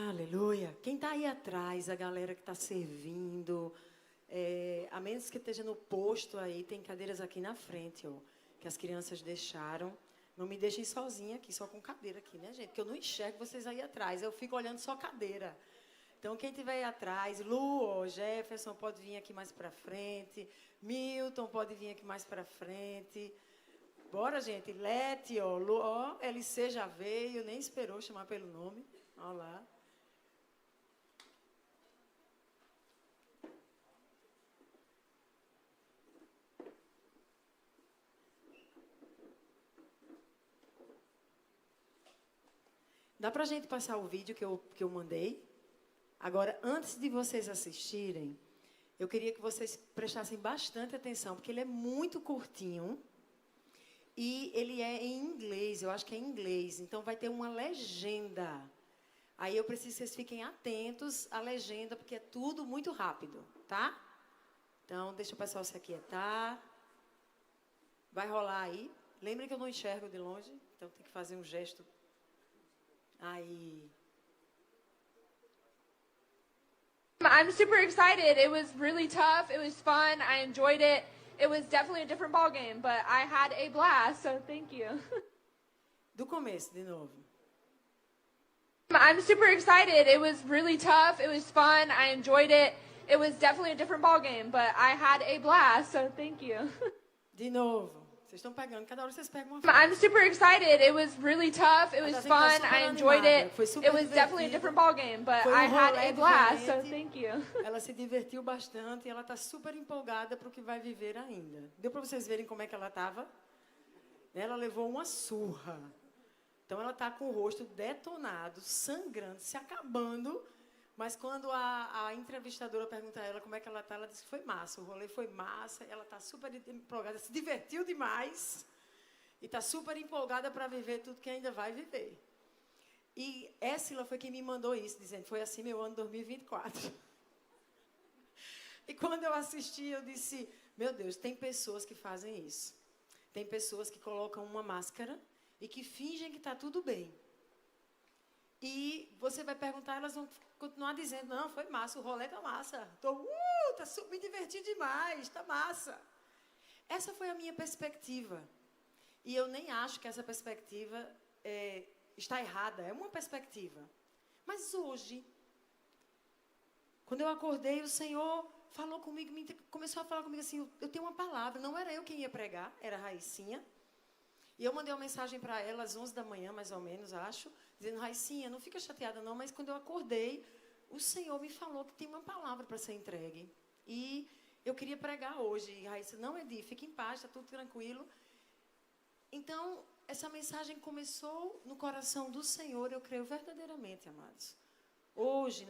Aleluia. Quem está aí atrás, a galera que está servindo, a menos que esteja no posto aí, tem cadeiras aqui na frente, ó, que as crianças deixaram. Não me deixem sozinha aqui, só com cadeira aqui, né, gente? Porque eu não enxergo vocês aí atrás, eu fico olhando só cadeira. Então, quem estiver aí atrás, Lu, ó, Jefferson, pode vir aqui mais para frente. Milton, pode vir aqui mais para frente. Bora, gente. Lete, ó, Lu, ó, LC já veio, nem esperou chamar pelo nome. Olha lá. Dá para a gente passar o vídeo que eu mandei? Agora, antes de vocês assistirem, eu queria que vocês prestassem bastante atenção, porque ele é muito curtinho e ele é em inglês, eu acho que é em inglês, então vai ter uma legenda. Aí eu preciso que vocês fiquem atentos à legenda, porque é tudo muito rápido, tá? Então, deixa o pessoal se aquietar. Vai rolar aí. Lembrem que eu não enxergo de longe, então tem que fazer um gesto. Aí. I'm super excited. It was really tough. It was fun. I enjoyed it. It was definitely a different ball game, but I had a blast, so thank you. Do começo, de novo. I'm super excited. It was really tough. It was fun. I enjoyed it. It was definitely a different ball game, but I had a blast, so thank you. De novo. Vocês estão pegando, cada hora vocês pegam uma I'm super excited. It was really tough. It was fun. I enjoyed it. It was definitely a different ball game, but I had a blast, so thank you. Ela se divertiu bastante e ela está super empolgada para o que vai viver ainda. Deu para vocês verem como é que ela estava? Ela levou uma surra. Então, ela está com o rosto detonado, sangrando, se acabando. Mas quando a entrevistadora pergunta a ela como é que ela está, ela disse que foi massa. O rolê foi massa, ela está super empolgada, se divertiu demais. E está super empolgada para viver tudo que ainda vai viver. E Éssila foi quem me mandou isso, dizendo, foi assim meu ano 2024. E quando eu assisti, eu disse, meu Deus, tem pessoas que fazem isso. Tem pessoas que colocam uma máscara e que fingem que está tudo bem. E você vai perguntar, elas vão continuar dizendo, não, foi massa, o rolê tá massa. Tá me divertindo demais, tá massa. Essa foi a minha perspectiva. E eu nem acho que essa perspectiva está errada, é uma perspectiva. Mas hoje, quando eu acordei, o Senhor falou comigo, começou a falar comigo assim, eu tenho uma palavra, não era eu quem ia pregar, era a Raicinha. E eu mandei uma mensagem para ela às 11 da manhã, mais ou menos, acho, dizendo, Raicinha, não fica chateada não, mas quando eu acordei, o Senhor me falou que tem uma palavra para ser entregue. E eu queria pregar hoje. E Raíssa, não, Edi, fica em paz, está tudo tranquilo. Então, essa mensagem começou no coração do Senhor, eu creio verdadeiramente, amados. Hoje,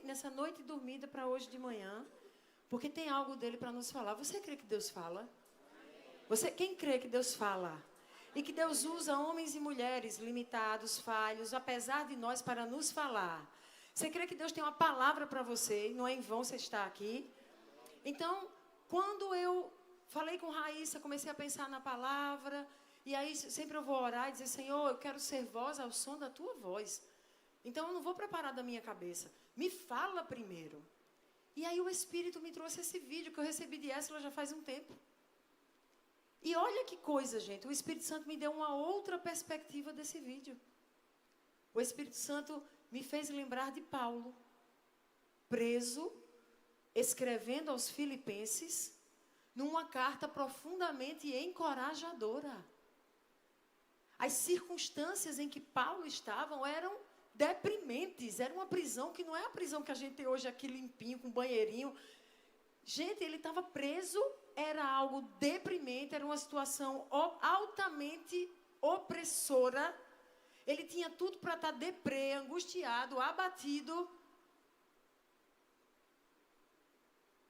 nessa noite dormida para hoje de manhã, porque tem algo dele para nos falar. Você crê que Deus fala? Quem crê que Deus fala? E que Deus usa homens e mulheres limitados, falhos, apesar de nós, para nos falar. Você crê que Deus tem uma palavra para você, não é em vão você estar aqui? Então, quando eu falei com Raíssa, comecei a pensar na palavra, e aí sempre eu vou orar e dizer, Senhor, eu quero ser voz ao som da tua voz. Então, eu não vou preparar da minha cabeça. Me fala primeiro. E aí o Espírito me trouxe esse vídeo que eu recebi de Éssila já faz um tempo. E olha que coisa, gente, o Espírito Santo me deu uma outra perspectiva desse vídeo. O Espírito Santo me fez lembrar de Paulo, preso, escrevendo aos Filipenses, numa carta profundamente encorajadora. As circunstâncias em que Paulo estava eram deprimentes, era uma prisão que não é a prisão que a gente tem hoje aqui limpinho, com banheirinho. Gente, ele estava preso, era algo deprimente, era uma situação altamente opressora. Ele tinha tudo para estar deprê, angustiado, abatido.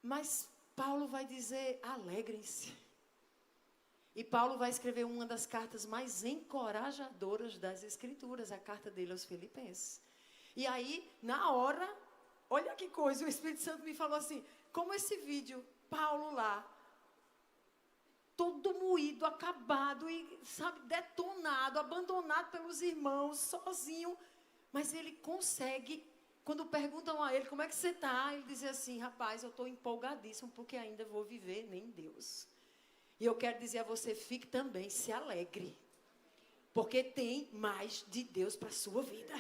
Mas Paulo vai dizer, alegrem-se. E Paulo vai escrever uma das cartas mais encorajadoras das Escrituras, a carta dele aos Filipenses. E aí, na hora, olha que coisa, o Espírito Santo me falou assim, como esse vídeo, Paulo lá, todo moído, acabado e, sabe, detonado, abandonado pelos irmãos, sozinho, Mas ele consegue, quando perguntam a ele, como é que você está? Ele diz assim, rapaz, eu estou empolgadíssimo, porque ainda vou viver nem Deus. E eu quero dizer a você, fique também, se alegre. Porque tem mais de Deus para a sua vida.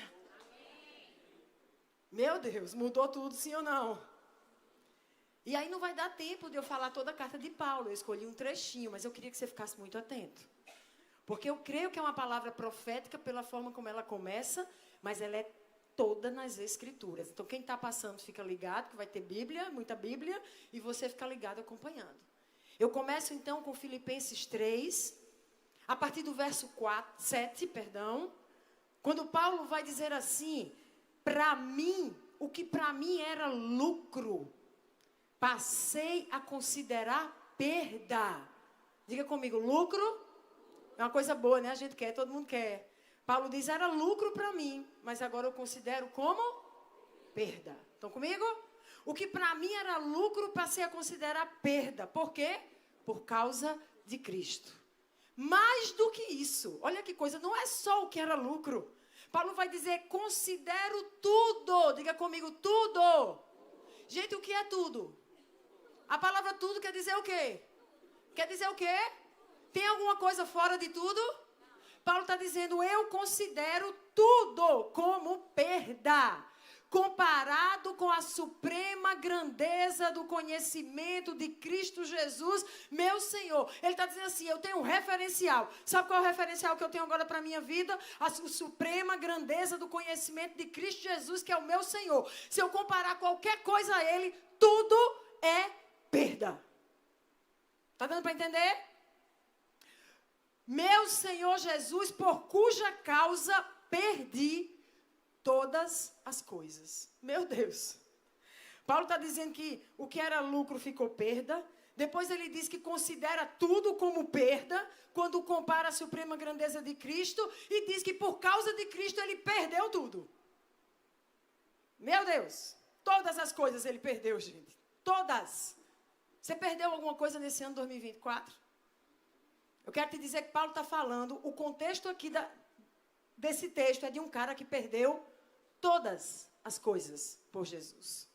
Meu Deus, mudou tudo, sim ou não? E aí não vai dar tempo de eu falar toda a carta de Paulo. Eu escolhi um trechinho, mas eu queria que você ficasse muito atento. Porque eu creio que é uma palavra profética pela forma como ela começa, mas ela é toda nas Escrituras. Então, quem está passando, fica ligado, que vai ter Bíblia, muita Bíblia, e você fica ligado acompanhando. Eu começo, então, com Filipenses 3, a partir do verso 7, quando Paulo vai dizer assim, para mim, o que para mim era lucro, passei a considerar perda. Diga comigo, lucro é uma coisa boa, né? A gente quer, todo mundo quer. Paulo diz, era lucro para mim, mas agora eu considero como perda. Estão comigo? O que para mim era lucro, passei a considerar perda. Por quê? Por causa de Cristo. Mais do que isso, olha que coisa, não é só o que era lucro. Paulo vai dizer, considero tudo. Diga comigo, tudo. Gente, o que é tudo? A palavra tudo quer dizer o quê? Quer dizer o quê? Tem alguma coisa fora de tudo? Paulo está dizendo, eu considero tudo como perda, comparado com a suprema grandeza do conhecimento de Cristo Jesus, meu Senhor. Ele está dizendo assim, eu tenho um referencial. Sabe qual é o referencial que eu tenho agora para a minha vida? A suprema grandeza do conhecimento de Cristo Jesus, que é o meu Senhor. Se eu comparar qualquer coisa a Ele, tudo é perda. Está dando para entender? Meu Senhor Jesus, por cuja causa perdi todas as coisas. Meu Deus. Paulo está dizendo que o que era lucro ficou perda. Depois ele diz que considera tudo como perda, quando compara a suprema grandeza de Cristo. E diz que por causa de Cristo ele perdeu tudo. Meu Deus. Todas as coisas ele perdeu, gente. Todas. Você perdeu alguma coisa nesse ano 2024? Eu quero te dizer que Paulo está falando, o contexto aqui desse texto é de um cara que perdeu todas as coisas por Jesus.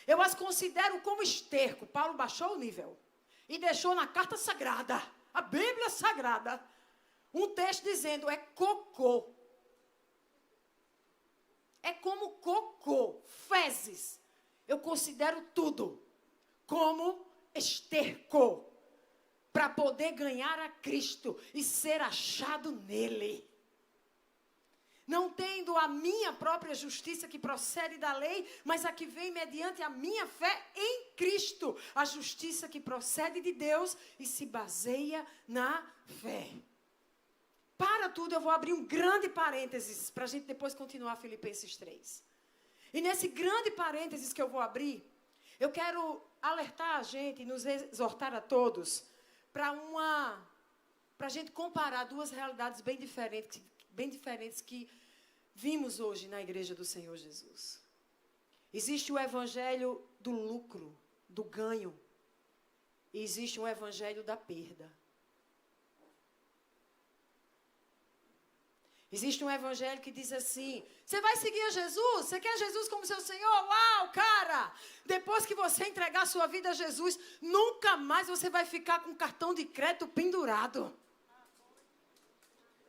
Eu as considero como esterco. Paulo baixou o nível e deixou na carta sagrada, a Bíblia sagrada, um texto dizendo, é cocô. É como cocô, fezes. Eu considero tudo como esterco, para poder ganhar a Cristo e ser achado nele. Não tendo a minha própria justiça que procede da lei, mas a que vem mediante a minha fé em Cristo. A justiça que procede de Deus e se baseia na fé. Para tudo, eu vou abrir um grande parênteses, para a gente depois continuar Filipenses 3. E nesse grande parênteses que eu vou abrir, eu quero alertar a gente e nos exortar a todos para a gente comparar duas realidades bem diferentes que vimos hoje na igreja do Senhor Jesus. Existe o evangelho do lucro, do ganho, e existe um evangelho da perda. Existe um evangelho que diz assim, você vai seguir a Jesus? Você quer Jesus como seu Senhor? Uau, cara! Depois que você entregar a sua vida a Jesus, nunca mais você vai ficar com cartão de crédito pendurado.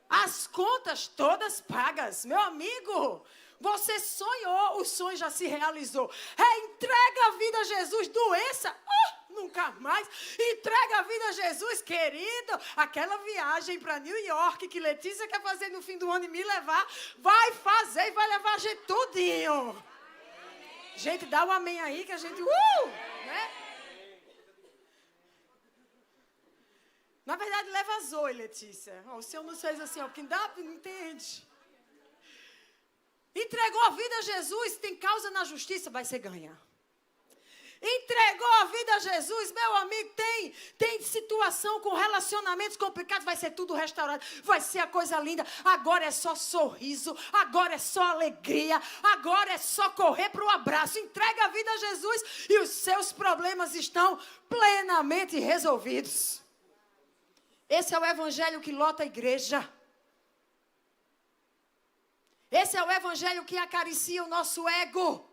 As contas todas pagas. Meu amigo, você sonhou, o sonho já se realizou. Entrega a vida a Jesus, doença, nunca mais. Entrega a vida a Jesus, querido. Aquela viagem para New York que Letícia quer fazer no fim do ano e me levar, vai fazer e vai levar a gente tudinho. Amém. Gente, dá um amém aí que a gente... né? Na verdade, leva a Zoe, Letícia. O Senhor nos fez assim, porque não entende. Entregou a vida a Jesus, tem causa na justiça, vai ser ganha. Entregou a vida a Jesus, meu amigo, tem situação com relacionamentos complicados, vai ser tudo restaurado, vai ser a coisa linda. Agora é só sorriso, agora é só alegria, agora é só correr para o abraço. Entrega a vida a Jesus e os seus problemas estão plenamente resolvidos. Esse é o evangelho que lota a igreja. Esse é o evangelho que acaricia o nosso ego.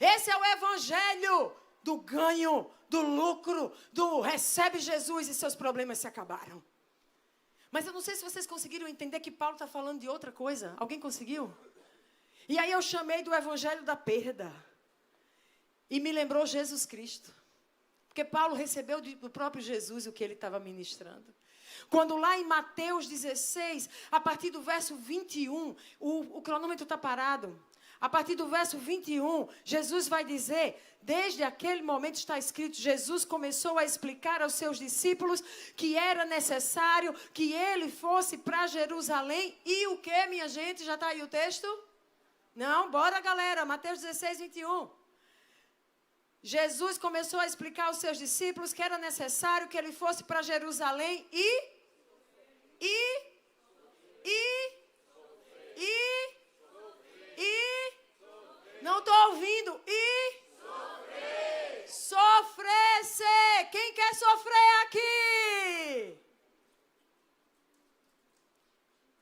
Esse é o evangelho do ganho, do lucro, do recebe Jesus e seus problemas se acabaram. Mas eu não sei se vocês conseguiram entender que Paulo está falando de outra coisa. Alguém conseguiu? E aí eu chamei do evangelho da perda. E me lembrou Jesus Cristo. Porque Paulo recebeu do próprio Jesus o que ele estava ministrando. Quando lá em Mateus 16, a partir do verso 21, o cronômetro está parado. A partir do verso 21, Jesus vai dizer, desde aquele momento está escrito, Jesus começou a explicar aos seus discípulos que era necessário que ele fosse para Jerusalém. E o que, minha gente? Já está aí o texto? Não, bora galera, Mateus 16, 21. Jesus começou a explicar aos seus discípulos que era necessário que ele fosse para Jerusalém e não estou ouvindo, sofresse. Quem quer sofrer aqui?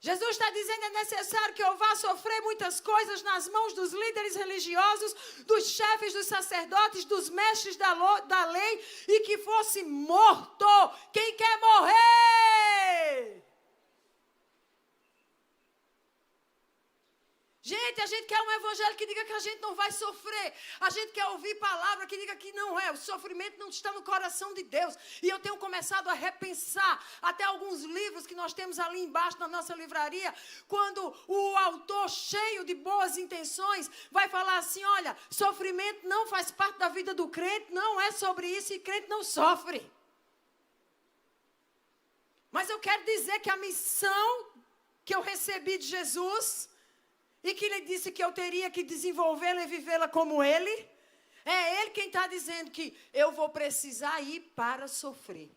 Jesus está dizendo, é necessário que eu vá sofrer muitas coisas nas mãos dos líderes religiosos, dos chefes, dos sacerdotes, dos mestres da lei, e que fosse morto. Quem quer morrer? Gente, a gente quer um evangelho que diga que a gente não vai sofrer. A gente quer ouvir palavra que diga que não é. O sofrimento não está no coração de Deus. E eu tenho começado a repensar até alguns livros que nós temos ali embaixo na nossa livraria, quando o autor, cheio de boas intenções, vai falar assim, olha, sofrimento não faz parte da vida do crente, não é sobre isso, e crente não sofre. Mas eu quero dizer que a missão que eu recebi de Jesus, e que ele disse que eu teria que desenvolvê-la e vivê-la como ele, é ele quem está dizendo que eu vou precisar ir para sofrer.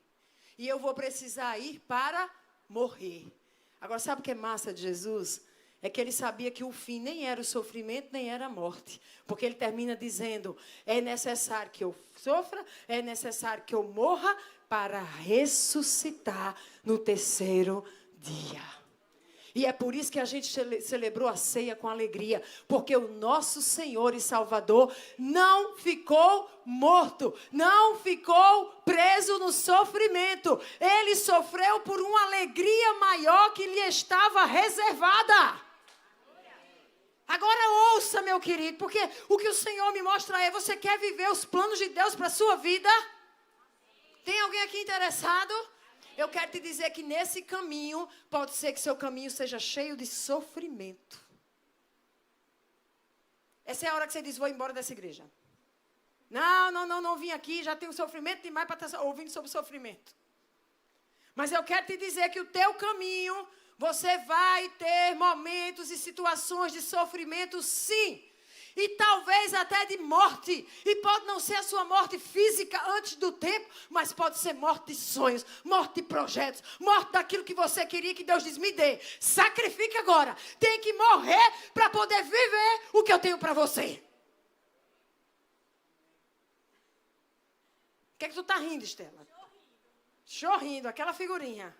E eu vou precisar ir para morrer. Agora, sabe o que é massa de Jesus? É que ele sabia que o fim nem era o sofrimento, nem era a morte. Porque ele termina dizendo, é necessário que eu sofra, é necessário que eu morra para ressuscitar no terceiro dia. E é por isso que a gente celebrou a ceia com alegria. Porque o nosso Senhor e Salvador não ficou morto. Não ficou preso no sofrimento. Ele sofreu por uma alegria maior que lhe estava reservada. Agora ouça, meu querido. Porque o que o Senhor me mostra é, você quer viver os planos de Deus para a sua vida? Tem alguém aqui interessado? Eu quero te dizer que nesse caminho, pode ser que seu caminho seja cheio de sofrimento. Essa é a hora que você diz, vou embora dessa igreja. Não vim aqui, já tenho sofrimento demais para estar ouvindo sobre sofrimento. Mas eu quero te dizer que o teu caminho, você vai ter momentos e situações de sofrimento, sim. E talvez até de morte. E pode não ser a sua morte física antes do tempo, mas pode ser morte de sonhos, morte de projetos, morte daquilo que você queria que Deus diz, me dê. Sacrifique agora. Tem que morrer para poder viver o que eu tenho para você. O que é que tu está rindo, Estela? Chorrindo, aquela figurinha.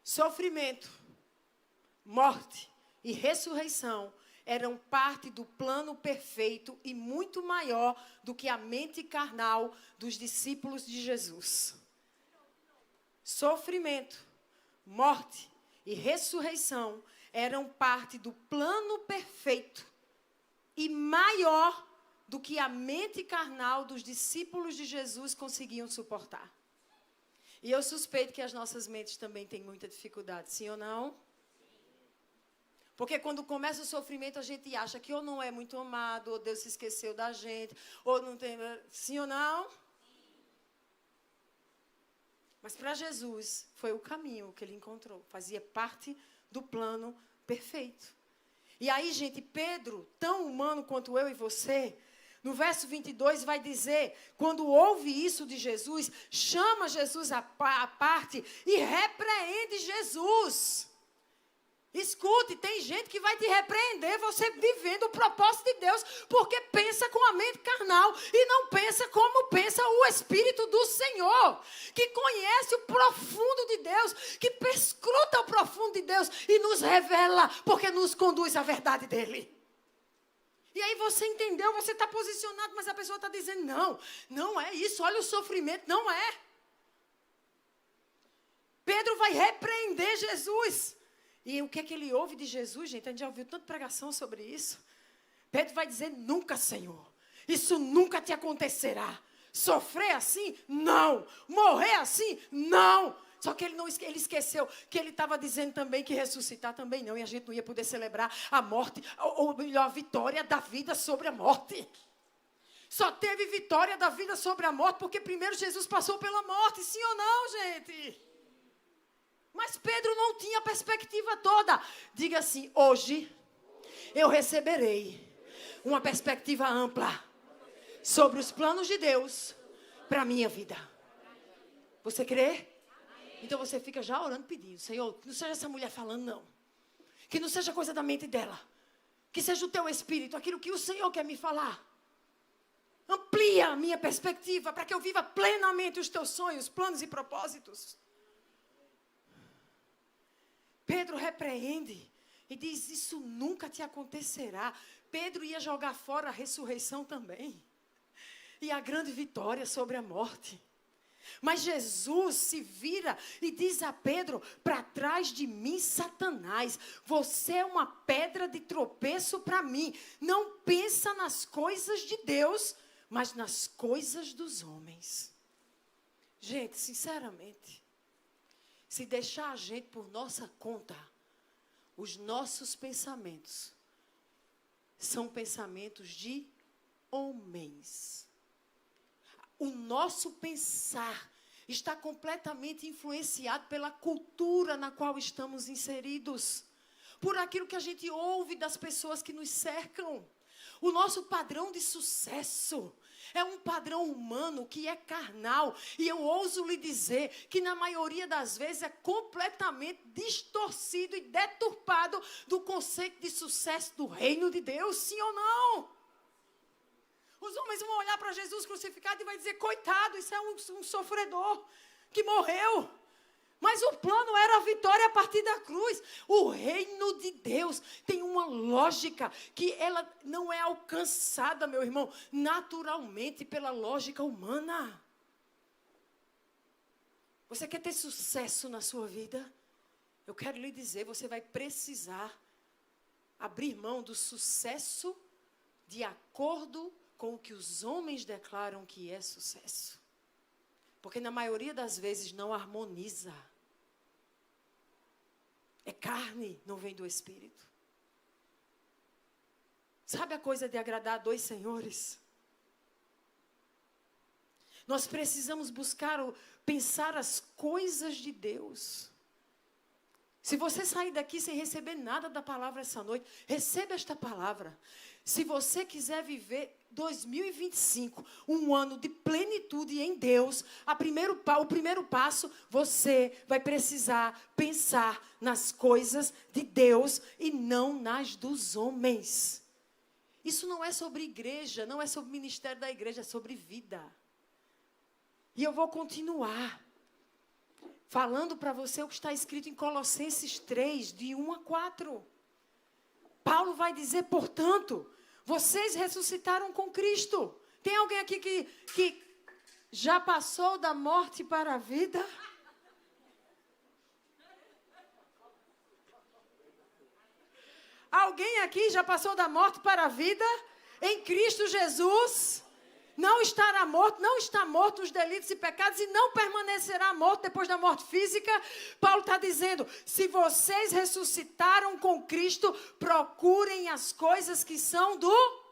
Sofrimento, morte e ressurreição eram parte do plano perfeito e muito maior do que a mente carnal dos discípulos de Jesus. Sofrimento, morte e ressurreição eram parte do plano perfeito e maior do que a mente carnal dos discípulos de Jesus conseguiam suportar. E eu suspeito que as nossas mentes também têm muita dificuldade, sim ou não? Porque quando começa o sofrimento, a gente acha que ou não é muito amado, ou Deus se esqueceu da gente, ou não tem... Sim ou não? Mas para Jesus, foi o caminho que ele encontrou. Fazia parte do plano perfeito. E aí, gente, Pedro, tão humano quanto eu e você, no verso 22 vai dizer, quando ouve isso de Jesus, chama Jesus à parte e repreende Jesus. escute, tem gente que vai te repreender você vivendo o propósito de Deus, porque pensa com a mente carnal e não pensa como pensa o Espírito do Senhor, que conhece o profundo de Deus, que perscruta o profundo de Deus e nos revela, porque nos conduz à verdade dele. E aí você entendeu, você está posicionado, mas a pessoa está dizendo, não é isso, olha o sofrimento, não é. Pedro vai repreender Jesus. E o que é que ele ouve de Jesus, gente? A gente já ouviu tanta pregação sobre isso. Pedro vai dizer, nunca, Senhor. Isso nunca te acontecerá. Sofrer assim? Não. Morrer assim? Não. Só que ele esqueceu que ele estava dizendo também que ressuscitar também não. E a gente não ia poder celebrar a morte, ou melhor, a vitória da vida sobre a morte. Só teve vitória da vida sobre a morte porque primeiro Jesus passou pela morte. Sim ou não, gente? Mas Pedro não tinha a perspectiva toda. Diga assim, hoje eu receberei uma perspectiva ampla sobre os planos de Deus para a minha vida. Você crê? Então você fica já orando, pedindo, Senhor, que não seja essa mulher falando, não. Que não seja coisa da mente dela. Que seja o teu espírito, aquilo que o Senhor quer me falar. Amplia a minha perspectiva para que eu viva plenamente os teus sonhos, planos e propósitos. Pedro repreende e diz, isso nunca te acontecerá. Pedro ia jogar fora a ressurreição também. E a grande vitória sobre a morte. Mas Jesus se vira e diz a Pedro, para trás de mim, Satanás, você é uma pedra de tropeço para mim. Não pensa nas coisas de Deus, mas nas coisas dos homens. Gente, sinceramente, se deixar a gente por nossa conta, os nossos pensamentos são pensamentos de homens. O nosso pensar está completamente influenciado pela cultura na qual estamos inseridos, por aquilo que a gente ouve das pessoas que nos cercam. O nosso padrão de sucesso é um padrão humano que é carnal. E eu ouso lhe dizer que na maioria das vezes é completamente distorcido e deturpado do conceito de sucesso do reino de Deus, sim ou não? Os homens vão olhar para Jesus crucificado e vai dizer, coitado, isso é um sofredor que morreu. Mas o plano era a vitória a partir da cruz. O reino de Deus tem uma lógica que ela não é alcançada, meu irmão, naturalmente pela lógica humana. Você quer ter sucesso na sua vida? Eu quero lhe dizer, você vai precisar abrir mão do sucesso de acordo com o que os homens declaram que é sucesso. Porque na maioria das vezes não harmoniza. É carne, não vem do Espírito. Sabe a coisa de agradar a dois senhores? Nós precisamos pensar as coisas de Deus. Se você sair daqui sem receber nada da palavra essa noite, receba esta palavra. Se você quiser viver 2025, um ano de plenitude em Deus, o primeiro passo, você vai precisar pensar nas coisas de Deus e não nas dos homens. Isso não é sobre igreja, não é sobre ministério da igreja, é sobre vida. E eu vou continuar falando para você o que está escrito em Colossenses 3, de 1 a 4. Paulo vai dizer, portanto, vocês ressuscitaram com Cristo. Tem alguém aqui que já passou da morte para a vida? Alguém aqui já passou da morte para a vida? Em Cristo Jesus? Não estará morto, não está morto nos delitos e pecados e não permanecerá morto depois da morte física. Paulo está dizendo, se vocês ressuscitaram com Cristo, procurem as coisas que são do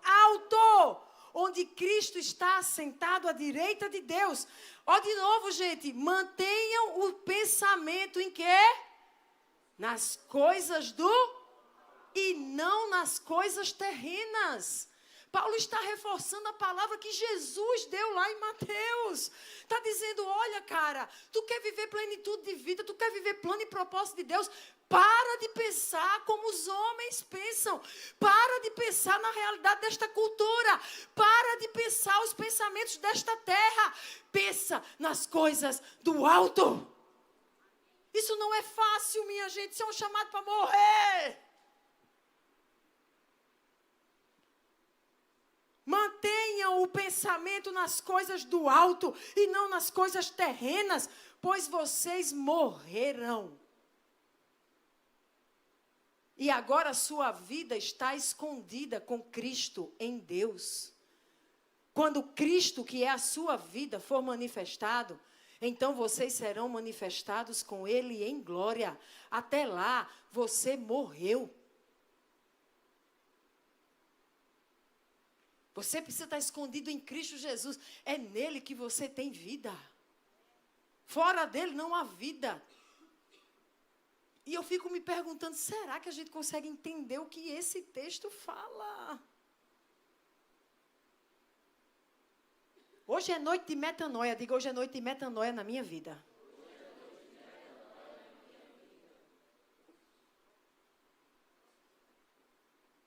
alto, onde Cristo está assentado à direita de Deus. Ó, de novo, gente, mantenham o pensamento em quê? Nas coisas do e não nas coisas terrenas. Paulo está reforçando a palavra que Jesus deu lá em Mateus. Está dizendo, olha, cara, tu quer viver plenitude de vida, tu quer viver plano e propósito de Deus, para Para de pensar como os homens pensam. Para de pensar na realidade desta cultura. Para de pensar os pensamentos desta terra. Pensa nas coisas do alto. Isso não é fácil, minha gente. Isso é um chamado para morrer. Mantenham o pensamento nas coisas do alto e não nas coisas terrenas, pois vocês morrerão. E agora a sua vida está escondida com Cristo em Deus. Quando Cristo, que é a sua vida, for manifestado, então vocês serão manifestados com Ele em glória. Até lá, você morreu. Você precisa estar escondido em Cristo Jesus. É nele que você tem vida. Fora dele não há vida. E eu fico me perguntando, será que a gente consegue entender o que esse texto fala? Hoje é noite de metanoia. Diga, hoje é noite de metanoia na minha vida.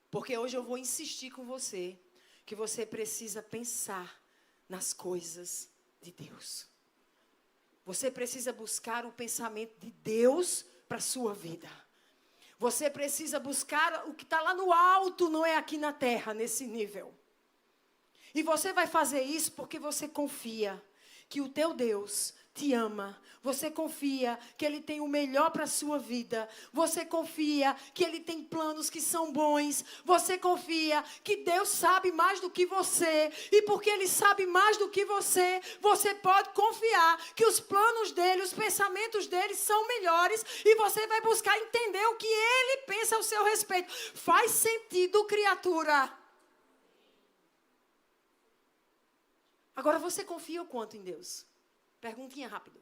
Porque hoje eu vou insistir com você, que você precisa pensar nas coisas de Deus. Você precisa buscar o pensamento de Deus para a sua vida. Você precisa buscar o que está lá no alto, não é aqui na terra, nesse nível. E você vai fazer isso porque você confia que o teu Deus te ama. Você confia que Ele tem o melhor para a sua vida. Você confia que Ele tem planos que são bons. Você confia que Deus sabe mais do que você. E porque Ele sabe mais do que você, você pode confiar que os planos dEle, os pensamentos dEle são melhores. E você vai buscar entender o que Ele pensa ao seu respeito. Faz sentido, criatura? Agora, você confia o quanto em Deus? Perguntinha rápida.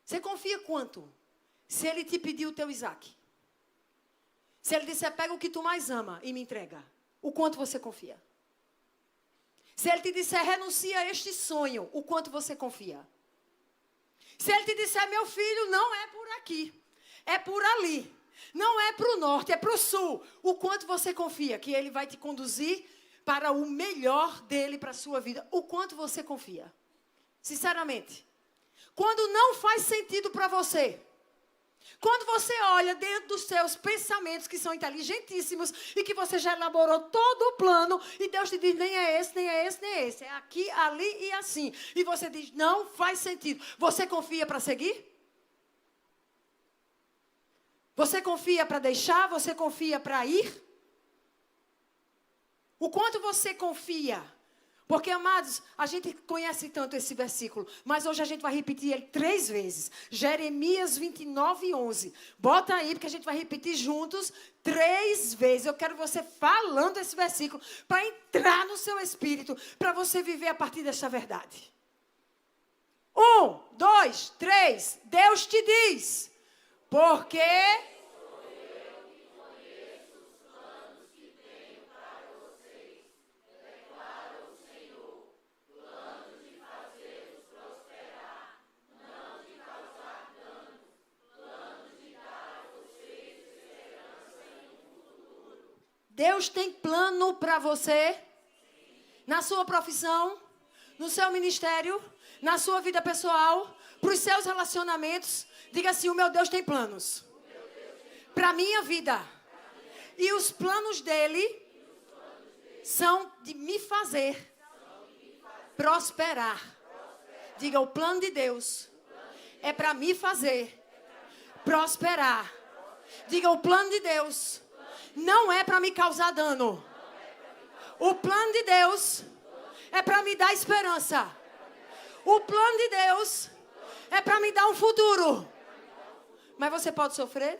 Você confia quanto? Se Ele te pedir o teu Isaac. Se Ele disser, pega o que tu mais ama e me entrega. O quanto você confia? Se Ele te disser, renuncia a este sonho. O quanto você confia? Se Ele te disser, meu filho, não é por aqui. É por ali. Não é para o norte, é para o sul. O quanto você confia que Ele vai te conduzir para o melhor dele para a sua vida. O quanto você confia? Sinceramente. Quando não faz sentido para você. Quando você olha dentro dos seus pensamentos, que são inteligentíssimos, e que você já elaborou todo o plano, e Deus te diz, nem é esse, nem é esse, nem é esse. É aqui, ali e assim. E você diz, não faz sentido. Você confia para seguir? Você confia para deixar? Você confia para ir? O quanto você confia? Porque, amados, a gente conhece tanto esse versículo, mas hoje a gente vai repetir ele 3 vezes. Jeremias 29:11. Bota aí, porque a gente vai repetir juntos 3 vezes. Eu quero você falando esse versículo para entrar no seu espírito, para você viver a partir dessa verdade. 1, 2, 3. Deus te diz, porque... Deus tem plano para você, na sua profissão, no seu ministério, na sua vida pessoal, para os seus relacionamentos. Diga assim, o meu Deus tem planos para a minha vida. E os planos dele são de me fazer prosperar. Diga, o plano de Deus é para me fazer prosperar. Diga, o plano de Deus não é para me causar dano. O plano de Deus é para me dar esperança. O plano de Deus é para me dar um futuro. Mas você pode sofrer?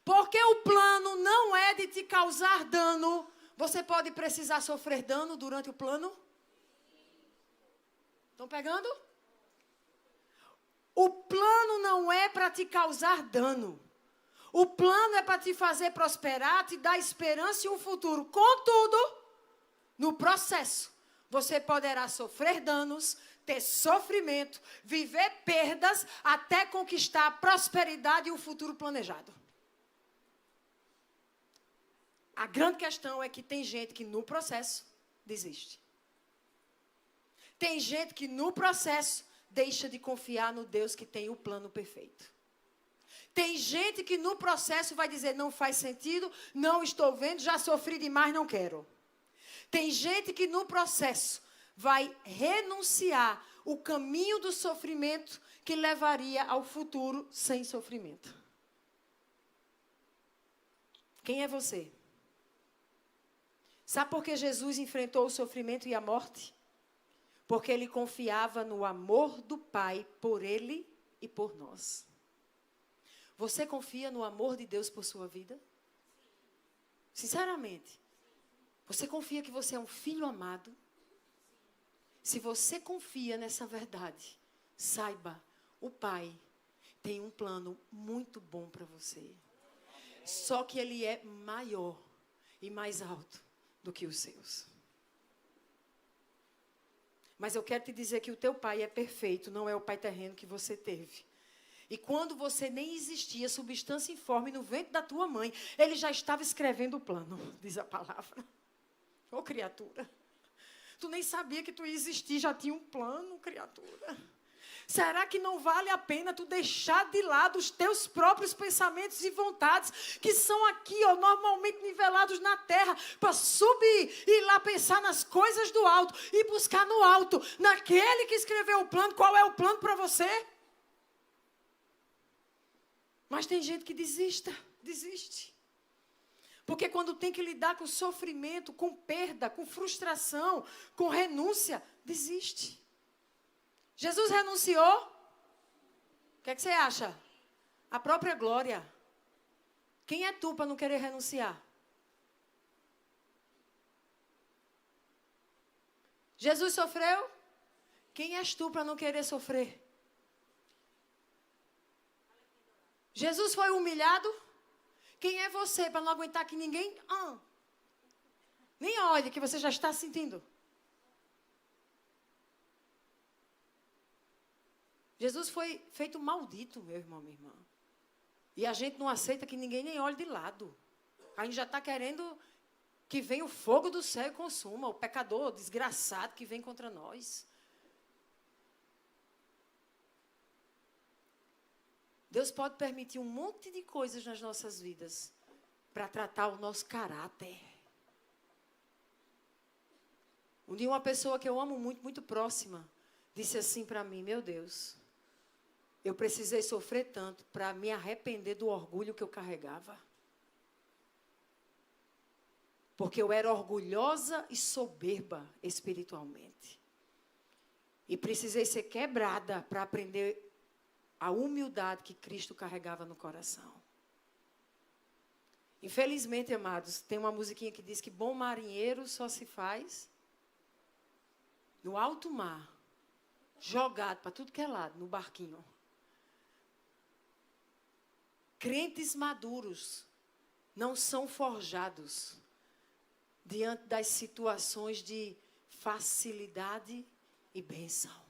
Porque o plano não é de te causar dano. Você pode precisar sofrer dano durante o plano? Estão pegando? O plano não é para te causar dano. O plano é para te fazer prosperar, te dar esperança e um futuro. Contudo, no processo, você poderá sofrer danos, ter sofrimento, viver perdas, até conquistar a prosperidade e o futuro planejado. A grande questão é que tem gente que no processo desiste. Tem gente que no processo deixa de confiar no Deus que tem o plano perfeito. Tem gente que no processo vai dizer, não faz sentido, não estou vendo, já sofri demais, não quero. Tem gente que no processo vai renunciar o caminho do sofrimento que levaria ao futuro sem sofrimento. Quem é você? Sabe por que Jesus enfrentou o sofrimento e a morte? Porque ele confiava no amor do Pai por ele e por nós. Você confia no amor de Deus por sua vida? Sinceramente. Você confia que você é um filho amado? Se você confia nessa verdade, saiba, o Pai tem um plano muito bom para você. Só que ele é maior e mais alto do que os seus. Mas eu quero te dizer que o teu pai é perfeito, não é o pai terreno que você teve. E quando você nem existia, substância informe no ventre da tua mãe, ele já estava escrevendo o plano, diz a palavra. Ô, criatura, tu nem sabia que tu ia existir, já tinha um plano, criatura. Será que não vale a pena tu deixar de lado os teus próprios pensamentos e vontades, que são aqui, ó, normalmente nivelados na terra, para subir e ir lá pensar nas coisas do alto e buscar no alto, naquele que escreveu o plano, qual é o plano para você? Mas tem gente que desiste. Porque quando tem que lidar com sofrimento, com perda, com frustração, com renúncia, desiste. Jesus renunciou? O que é que você acha? A própria glória. Quem é tu para não querer renunciar? Jesus sofreu? Quem és tu para não querer sofrer? Jesus foi humilhado? Quem é você para não aguentar que ninguém... nem olhe que você já está sentindo. Jesus foi feito maldito, meu irmão, minha irmã. E a gente não aceita que ninguém nem olhe de lado. A gente já está querendo que venha o fogo do céu e consuma o pecador desgraçado que vem contra nós. Deus pode permitir um monte de coisas nas nossas vidas para tratar o nosso caráter. Um dia uma pessoa que eu amo muito, muito próxima, disse assim para mim, meu Deus, eu precisei sofrer tanto para me arrepender do orgulho que eu carregava. Porque eu era orgulhosa e soberba espiritualmente. E precisei ser quebrada para aprender a humildade que Cristo carregava no coração. Infelizmente, amados, tem uma musiquinha que diz que bom marinheiro só se faz no alto mar, jogado para tudo que é lado, no barquinho. Crentes maduros não são forjados diante das situações de facilidade e bênção.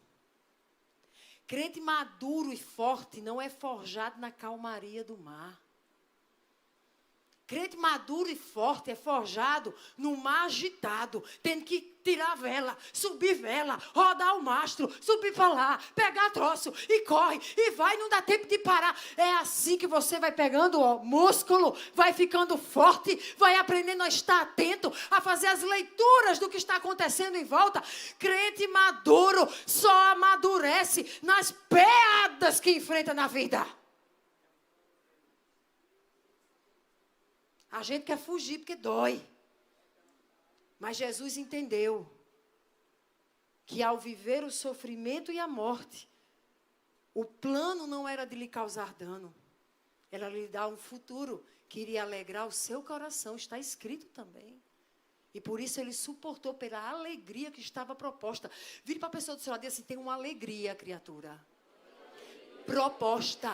Crente maduro e forte não é forjado na calmaria do mar. Crente maduro e forte é forjado no mar agitado, tendo que tirar a vela, subir vela, rodar o mastro, subir para lá, pegar troço e corre, e vai, não dá tempo de parar. É assim que você vai pegando músculo, vai ficando forte, vai aprendendo a estar atento, a fazer as leituras do que está acontecendo em volta. Crente maduro só amadurece nas peadas que enfrenta na vida. A gente quer fugir porque dói. Mas Jesus entendeu que ao viver o sofrimento e a morte, o plano não era de lhe causar dano. Era lhe dar um futuro que iria alegrar o seu coração. Está escrito também. E por isso ele suportou pela alegria que estava proposta. Vire para a pessoa do seu lado e diz assim, tem uma alegria, criatura. Proposta.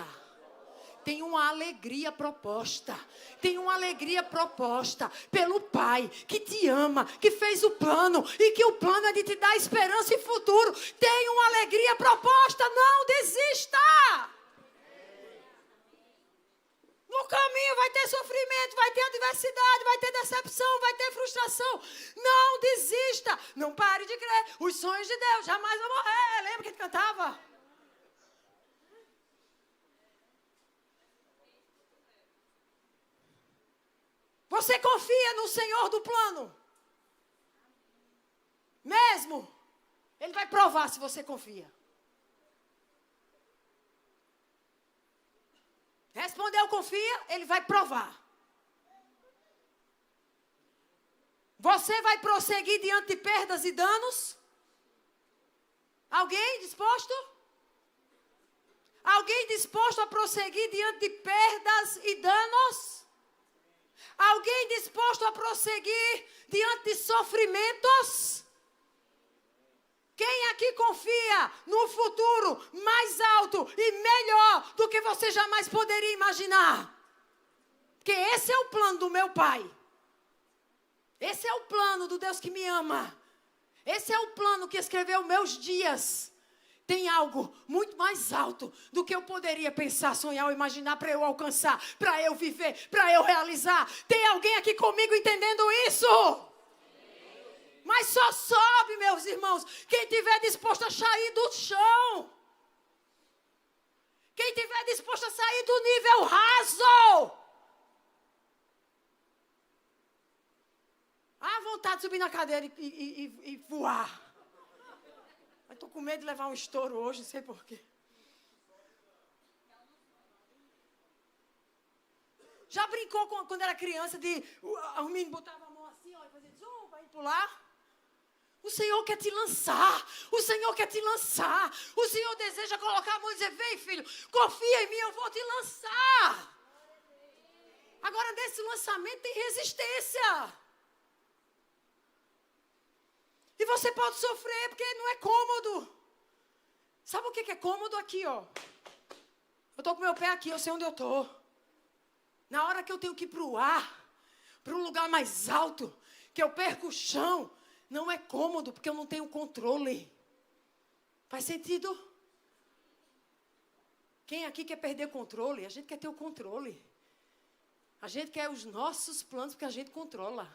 Tem uma alegria proposta. Tem uma alegria proposta pelo Pai que te ama, que fez o plano e que o plano é de te dar esperança e futuro. Tem uma alegria proposta, não desista. No caminho vai ter sofrimento, vai ter adversidade, vai ter decepção, vai ter frustração. Não desista, não pare de crer. Os sonhos de Deus jamais vão morrer. Lembra que ele cantava? Você confia no Senhor do plano? Mesmo? Ele vai provar se você confia. Respondeu confia, ele vai provar. Você vai prosseguir diante de perdas e danos? Alguém disposto? Alguém disposto a prosseguir diante de perdas e danos? Alguém disposto a prosseguir diante de sofrimentos? Quem aqui confia no futuro mais alto e melhor do que você jamais poderia imaginar? Porque esse é o plano do meu Pai. Esse é o plano do Deus que me ama. Esse é o plano que escreveu meus dias. Tem algo muito mais alto do que eu poderia pensar, sonhar ou imaginar para eu alcançar, para eu viver, para eu realizar. Tem alguém aqui comigo entendendo isso? Mas só sobe, meus irmãos, quem estiver disposto a sair do chão. Quem estiver disposto a sair do nível raso. Há vontade de subir na cadeira e voar. Estou com medo de levar um estouro hoje, não sei porquê. Já brincou quando era criança de o menino botava a mão assim, ó, e fazia zoom para ir pular? O Senhor quer te lançar. O Senhor quer te lançar. O Senhor deseja colocar a mão e dizer, vem filho, confia em mim, eu vou te lançar. Agora, nesse lançamento tem resistência. E você pode sofrer porque não é cômodo. Sabe o que é cômodo aqui, ó? Eu estou com meu pé aqui, eu sei onde eu estou. Na hora que eu tenho que ir para o ar, para um lugar mais alto, que eu perco o chão, não é cômodo porque eu não tenho controle. Faz sentido? Quem aqui quer perder o controle? A gente quer ter o controle. A gente quer os nossos planos porque a gente controla.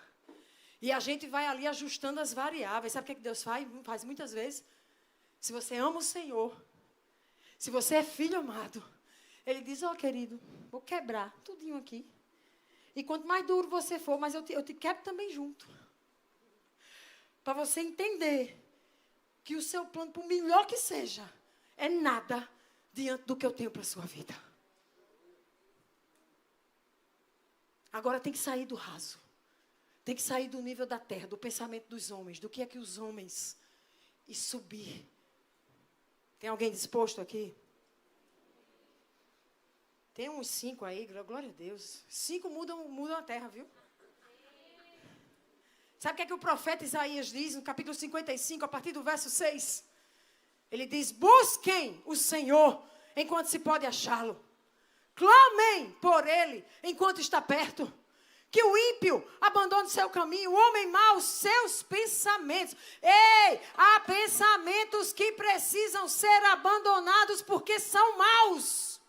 E a gente vai ali ajustando as variáveis. Sabe o que Deus faz? Faz muitas vezes. Se você ama o Senhor, se você é filho amado, Ele diz, ó querido, vou quebrar tudinho aqui. E quanto mais duro você for, mais eu te quebro também junto. Para você entender que o seu plano, por melhor que seja, é nada diante do que eu tenho para a sua vida. Agora tem que sair do raso. Tem que sair do nível da terra, do pensamento dos homens, do que é que os homens, e subir. Tem alguém disposto aqui? Tem uns 5 aí, glória a Deus. 5 mudam a terra, viu? Sabe o que é que o profeta Isaías diz no capítulo 55, a partir do verso 6? Ele diz, busquem o Senhor enquanto se pode achá-lo. Clamem por Ele enquanto está perto. Que o ímpio abandone seu caminho, o homem mau, seus pensamentos. Ei, há pensamentos que precisam ser abandonados porque são maus.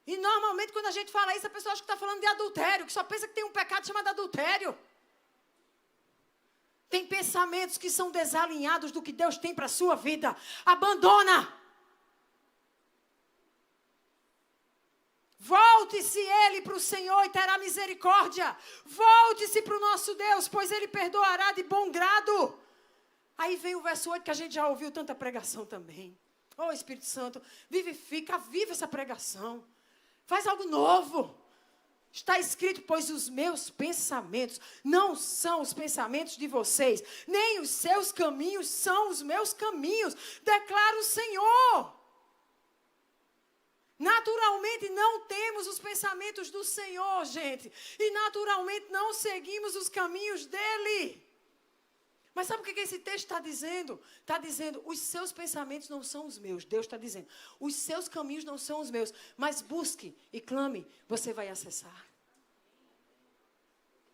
E normalmente quando a gente fala isso, a pessoa acha que está falando de adultério, que só pensa que tem um pecado chamado adultério. Tem pensamentos que são desalinhados do que Deus tem para a sua vida. Abandona. Volte-se ele para o Senhor e terá misericórdia. Volte-se para o nosso Deus, pois Ele perdoará de bom grado. Aí vem o verso 8, que a gente já ouviu tanta pregação também. Ô Espírito Santo, vivifica, aviva essa pregação. Faz algo novo. Está escrito, pois os meus pensamentos não são os pensamentos de vocês, nem os seus caminhos são os meus caminhos, declara o Senhor. Naturalmente não temos os pensamentos do Senhor, gente. E naturalmente não seguimos os caminhos dEle. Mas sabe o que esse texto está dizendo? Está dizendo, os seus pensamentos não são os meus. Deus está dizendo, os seus caminhos não são os meus. Mas busque e clame, você vai acessar.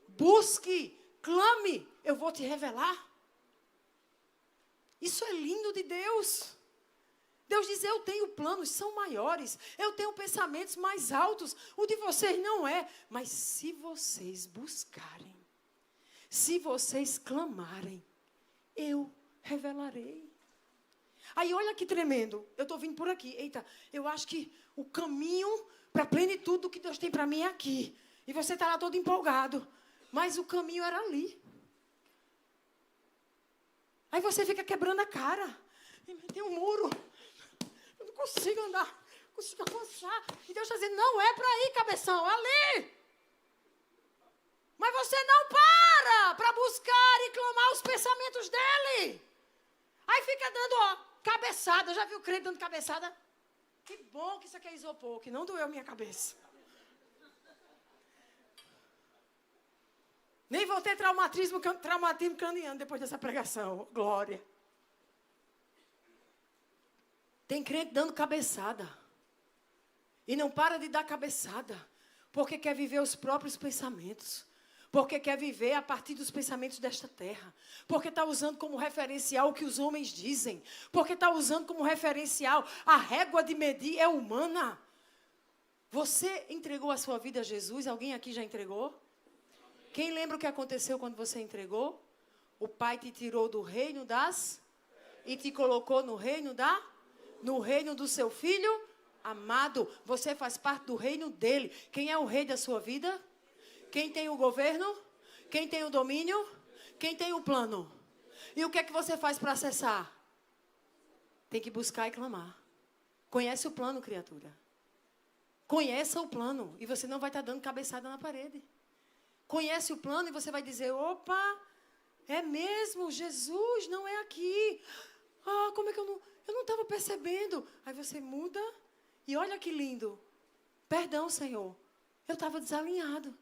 Busque, clame, eu vou te revelar. Isso é lindo de Deus. Deus diz, eu tenho planos, são maiores. Eu tenho pensamentos mais altos. O de vocês não é. Mas se vocês buscarem, se vocês clamarem, eu revelarei. Aí olha que tremendo. Eu estou vindo por aqui. Eita, eu acho que o caminho para a plenitude do que Deus tem para mim é aqui. E você está lá todo empolgado. Mas o caminho era ali. Aí você fica quebrando a cara. Tem um muro. Eu não consigo andar. Não consigo avançar. E Deus está dizendo, não é para ir, cabeção. É ali. Mas você não para buscar e clamar os pensamentos dele. Aí fica dando, cabeçada. Já viu o crente dando cabeçada? Que bom que isso aqui é isopor, que não doeu minha cabeça. Nem vou ter traumatismo craniano depois dessa pregação. Glória. Tem crente dando cabeçada. E não para de dar cabeçada. Porque quer viver os próprios pensamentos. Porque quer viver a partir dos pensamentos desta terra. Porque está usando como referencial o que os homens dizem. Porque está usando como referencial a régua de medir é humana. Você entregou a sua vida a Jesus? Alguém aqui já entregou? Quem lembra o que aconteceu quando você entregou? O Pai te tirou do reino das... e te colocou no reino no reino do seu Filho amado. Você faz parte do reino dele. Quem é o rei da sua vida? Quem tem o governo? Quem tem o domínio? Quem tem o plano? E o que é que você faz para acessar? Tem que buscar e clamar. Conhece o plano, criatura. Conheça o plano. E você não vai estar dando cabeçada na parede. Conhece o plano e você vai dizer, opa, é mesmo, Jesus não é aqui. Como é que eu não estava percebendo? Aí você muda e olha que lindo. Perdão, Senhor, eu estava desalinhado.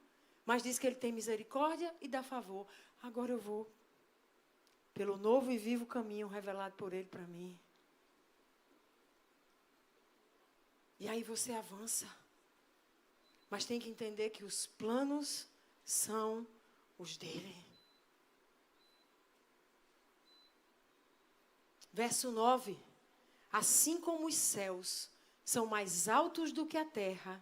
Mas diz que Ele tem misericórdia e dá favor. Agora eu vou pelo novo e vivo caminho revelado por Ele para mim. E aí você avança. Mas tem que entender que os planos são os dele. Verso 9. Assim como os céus são mais altos do que a terra,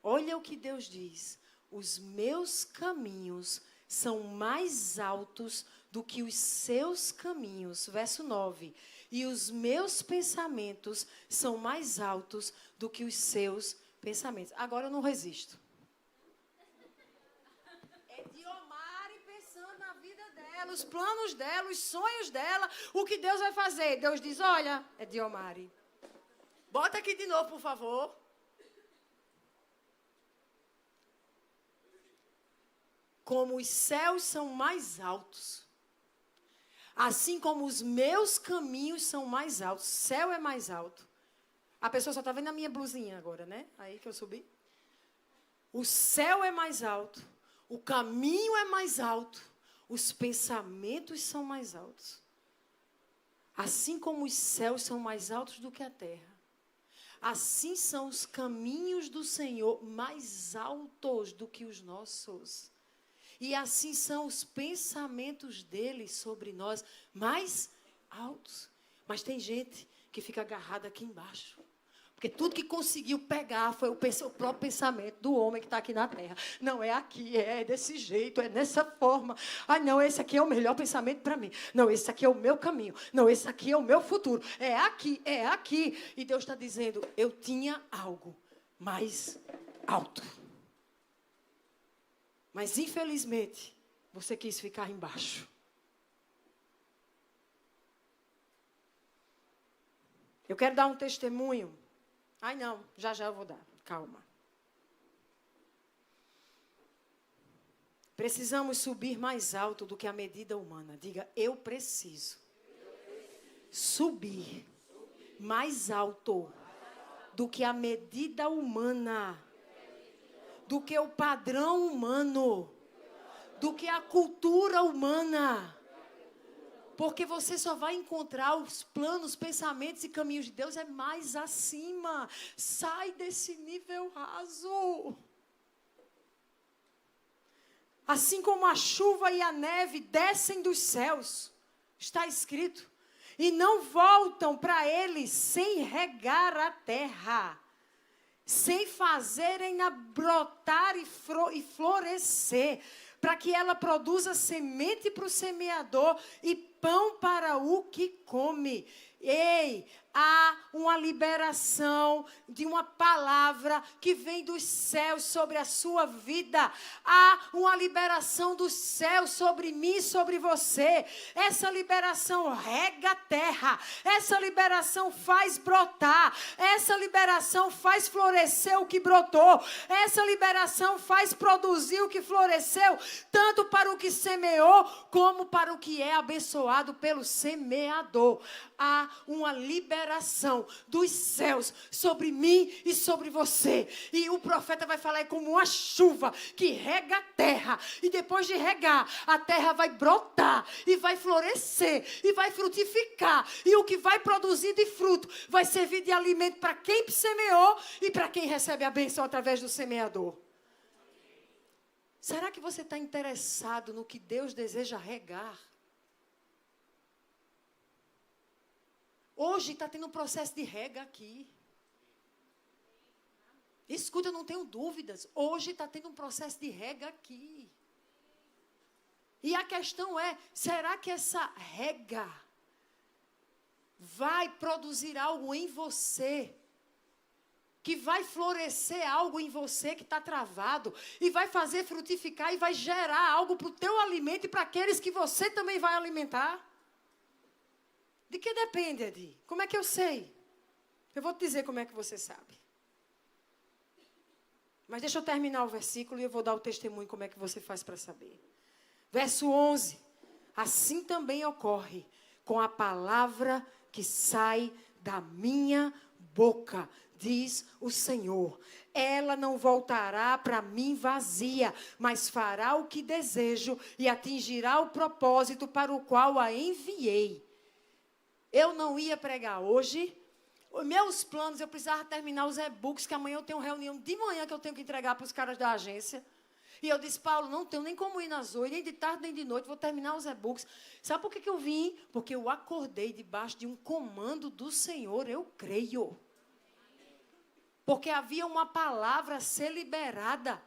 olha o que Deus diz. Os meus caminhos são mais altos do que os seus caminhos. Verso 9. E os meus pensamentos são mais altos do que os seus pensamentos. Agora eu não resisto. É Diomari pensando na vida dela, os planos dela, os sonhos dela, o que Deus vai fazer. Deus diz, olha, é Diomari. Bota aqui de novo, por favor. Como os céus são mais altos, assim como os meus caminhos são mais altos. Céu é mais alto. A pessoa só está vendo a minha blusinha agora, né? Aí que eu subi. O céu é mais alto, o caminho é mais alto, os pensamentos são mais altos. Assim como os céus são mais altos do que a terra, assim são os caminhos do Senhor mais altos do que os nossos. E assim são os pensamentos dele sobre nós mais altos. Mas tem gente que fica agarrada aqui embaixo. Porque tudo que conseguiu pegar foi o próprio pensamento do homem que está aqui na terra. Não, é aqui, é desse jeito, é dessa forma. Não, esse aqui é o melhor pensamento para mim. Não, esse aqui é o meu caminho. Não, esse aqui é o meu futuro. É aqui, é aqui. E Deus está dizendo, eu tinha algo mais alto. Mas, infelizmente, você quis ficar embaixo. Eu quero dar um testemunho. Não, já eu vou dar. Calma. Precisamos subir mais alto do que a medida humana. Diga, eu preciso subir mais alto do que a medida humana. Do que o padrão humano, do que a cultura humana. Porque você só vai encontrar os planos, pensamentos e caminhos de Deus mais acima. Sai desse nível raso. Assim como a chuva e a neve descem dos céus, está escrito, e não voltam para eles sem regar a terra, sem fazerem-na brotar e florescer, para que ela produza semente para o semeador e pão para o que come. Ei, há uma liberação de uma palavra que vem dos céus sobre a sua vida. Há uma liberação dos céus sobre mim e sobre você. Essa liberação rega a terra. Essa liberação faz brotar. Essa liberação faz florescer o que brotou. Essa liberação faz produzir o que floresceu, tanto para o que semeou, como para o que é abençoado pelo semeador. Há uma liberação dos céus sobre mim e sobre você. E o profeta vai falar como uma chuva que rega a terra. E depois de regar, a terra vai brotar e vai florescer e vai frutificar. E o que vai produzir de fruto vai servir de alimento para quem semeou e para quem recebe a bênção através do semeador. Será que você está interessado no que Deus deseja regar? Hoje está tendo um processo de rega aqui. Escuta, eu não tenho dúvidas. Hoje está tendo um processo de rega aqui. E a questão é, será que essa rega vai produzir algo em você? Que vai florescer algo em você que está travado. E vai fazer frutificar e vai gerar algo para o teu alimento e para aqueles que você também vai alimentar? De que depende, Edi? Como é que eu sei? Eu vou te dizer como é que você sabe. Mas deixa eu terminar o versículo e eu vou dar o testemunho como é que você faz para saber. Verso 11. Assim também ocorre com a palavra que sai da minha boca, diz o Senhor. Ela não voltará para mim vazia, mas fará o que desejo e atingirá o propósito para o qual a enviei. Eu não ia pregar hoje. Os meus planos, eu precisava terminar os e-books, que amanhã eu tenho reunião de manhã que eu tenho que entregar para os caras da agência. E eu disse, Paulo, não tenho nem como ir nas 8, nem de tarde, nem de noite, vou terminar os e-books. Sabe por que eu vim? Porque eu acordei debaixo de um comando do Senhor, eu creio. Porque havia uma palavra a ser liberada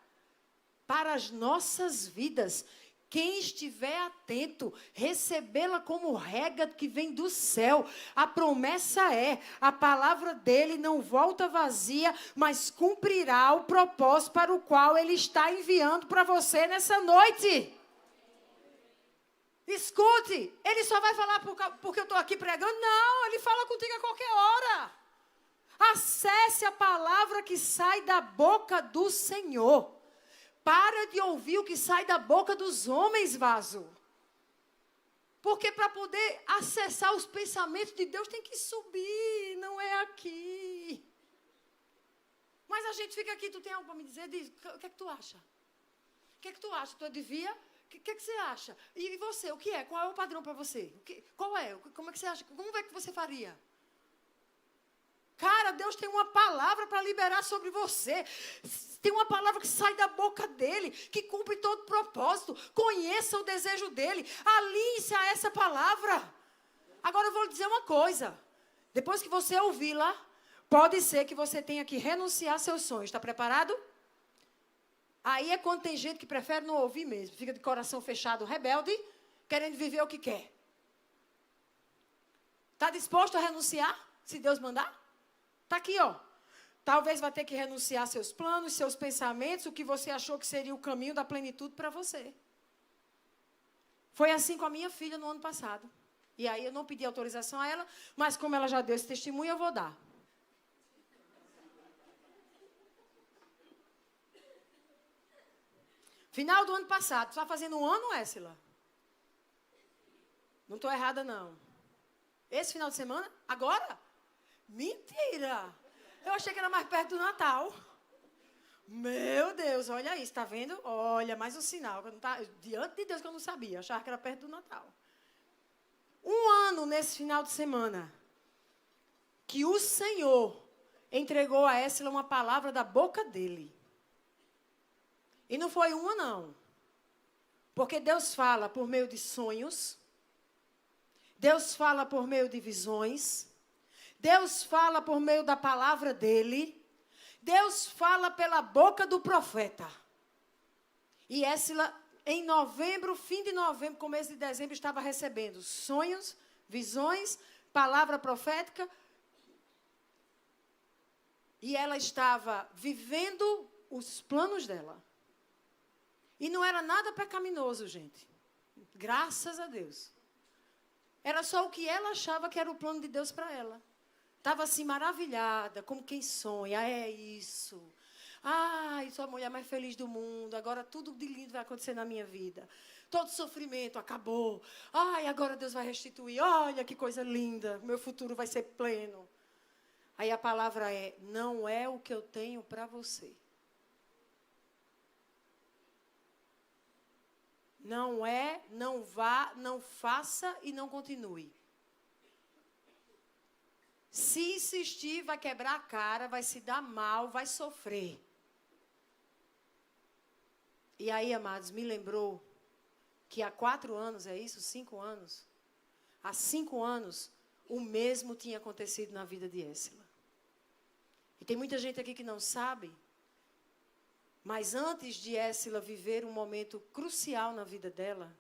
para as nossas vidas. Quem estiver atento, recebê-la como rega que vem do céu. A promessa é, a palavra dele não volta vazia, mas cumprirá o propósito para o qual ele está enviando para você nessa noite. Escute, ele só vai falar porque eu estou aqui pregando? Não, ele fala contigo a qualquer hora. Acesse a palavra que sai da boca do Senhor. Para de ouvir o que sai da boca dos homens, vaso. Porque para poder acessar os pensamentos de Deus tem que subir, não é aqui. Mas a gente fica aqui, tu tem algo para me dizer? Diz, o que é que tu acha? O que é que tu acha? Tu devia? O que é que você acha? E você, o que é? Qual é o padrão para você? Qual é? Como é que você acha? Como é que você faria? Cara, Deus tem uma palavra para liberar sobre você. Tem uma palavra que sai da boca dele, que cumpre todo o propósito. Conheça o desejo dele. Alinhe-se a essa palavra. Agora eu vou lhe dizer uma coisa. Depois que você ouvi-la, pode ser que você tenha que renunciar a seus sonhos. Está preparado? Aí é quando tem gente que prefere não ouvir mesmo. Fica de coração fechado, rebelde, querendo viver o que quer. Está disposto a renunciar, se Deus mandar? Está aqui, ó. Talvez vai ter que renunciar seus planos, seus pensamentos, o que você achou que seria o caminho da plenitude para você. Foi assim com a minha filha no ano passado. E aí eu não pedi autorização a ela, mas como ela já deu esse testemunho, eu vou dar. Final do ano passado. Tu está fazendo um ano, Éssila? Não estou errada, não. Esse final de semana? Agora? Mentira! Eu achei que era mais perto do Natal. Meu Deus, olha isso, está vendo? Olha, mais um sinal. Diante de Deus que eu não sabia, achava que era perto do Natal. Um ano nesse final de semana que o Senhor entregou a Éssila uma palavra da boca dele. E não foi uma, não. Porque Deus fala por meio de sonhos. Deus fala por meio de visões. Deus fala por meio da palavra dele. Deus fala pela boca do profeta. E Éssila, em novembro, fim de novembro, começo de dezembro, estava recebendo sonhos, visões, palavra profética. E ela estava vivendo os planos dela. E não era nada pecaminoso, gente. Graças a Deus. Era só o que ela achava que era o plano de Deus para ela. Estava assim, maravilhada, como quem sonha. É isso. Ai, sou a mulher mais feliz do mundo. Agora tudo de lindo vai acontecer na minha vida. Todo sofrimento acabou. Ai, agora Deus vai restituir. Olha que coisa linda. Meu futuro vai ser pleno. Aí a palavra é, não é o que eu tenho para você. Não é, não vá, não faça e não continue. Se insistir, vai quebrar a cara, vai se dar mal, vai sofrer. E aí, amados, me lembrou que há 4 anos, é isso? 5 anos? Há 5 anos, o mesmo tinha acontecido na vida de Éssila. E tem muita gente aqui que não sabe, mas antes de Éssila viver um momento crucial na vida dela,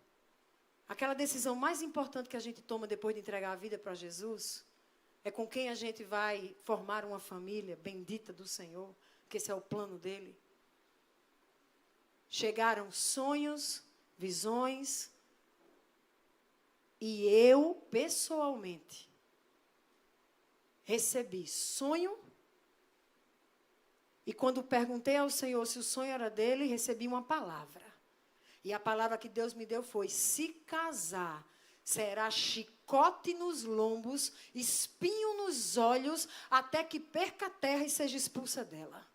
aquela decisão mais importante que a gente toma depois de entregar a vida para Jesus, é com quem a gente vai formar uma família bendita do Senhor, que esse é o plano dele. Chegaram sonhos, visões, e eu, pessoalmente, recebi sonho. E quando perguntei ao Senhor se o sonho era dele, recebi uma palavra. E a palavra que Deus me deu foi, se casar, será chicote nos lombos, espinho nos olhos, até que perca a terra e seja expulsa dela.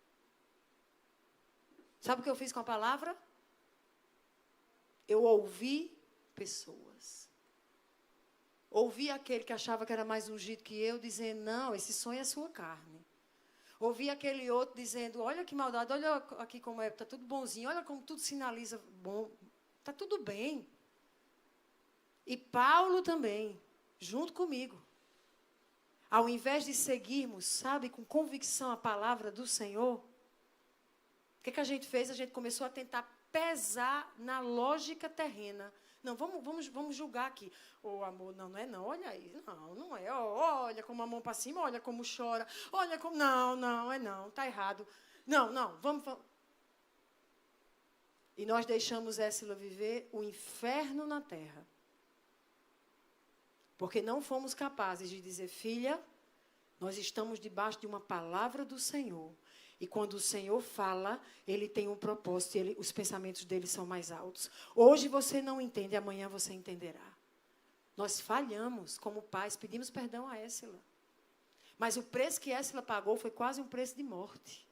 Sabe o que eu fiz com a palavra? Eu ouvi pessoas. Ouvi aquele que achava que era mais ungido que eu, dizendo, não, esse sonho é sua carne. Ouvi aquele outro dizendo, olha que maldade, olha aqui como é, está tudo bonzinho, olha como tudo sinaliza bom, está tudo bem. E Paulo também, junto comigo. Ao invés de seguirmos, sabe, com convicção a palavra do Senhor, o que a gente fez? A gente começou a tentar pesar na lógica terrena. Não, vamos julgar aqui. Ô, amor, não é não, olha aí. Não é. Olha como a mão para cima, olha como chora. Olha como... Não, está errado. Não, vamos... E nós deixamos Éssila viver o inferno na terra. Porque não fomos capazes de dizer, filha, nós estamos debaixo de uma palavra do Senhor. E quando o Senhor fala, Ele tem um propósito, os pensamentos dele são mais altos. Hoje você não entende, amanhã você entenderá. Nós falhamos como pais, pedimos perdão a Éssila. Mas o preço que Éssila pagou foi quase um preço de morte.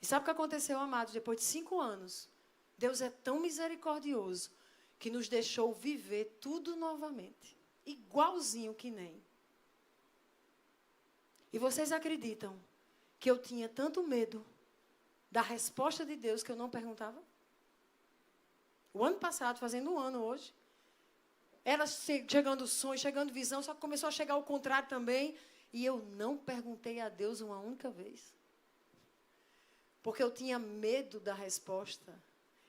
E sabe o que aconteceu, amados? Depois de 5 anos, Deus é tão misericordioso que nos deixou viver tudo novamente. Igualzinho que nem. E vocês acreditam que eu tinha tanto medo da resposta de Deus que eu não perguntava? O ano passado, fazendo 1 ano hoje, era chegando sonho, chegando visão, só que começou a chegar o contrário também, e eu não perguntei a Deus uma única vez. Porque eu tinha medo da resposta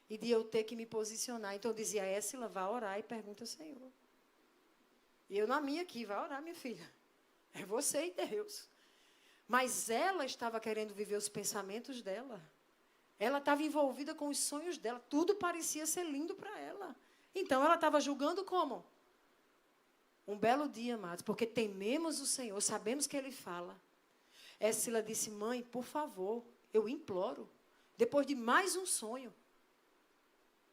e de eu ter que me posicionar. Então eu dizia, Éssila, vá orar e pergunta ao Senhor. E eu na minha aqui, vai orar, minha filha. É você e Deus. Mas ela estava querendo viver os pensamentos dela. Ela estava envolvida com os sonhos dela. Tudo parecia ser lindo para ela. Então, ela estava julgando como? Um belo dia, amados, porque tememos o Senhor, sabemos que Ele fala. Éssila disse, mãe, por favor, eu imploro, depois de mais um sonho,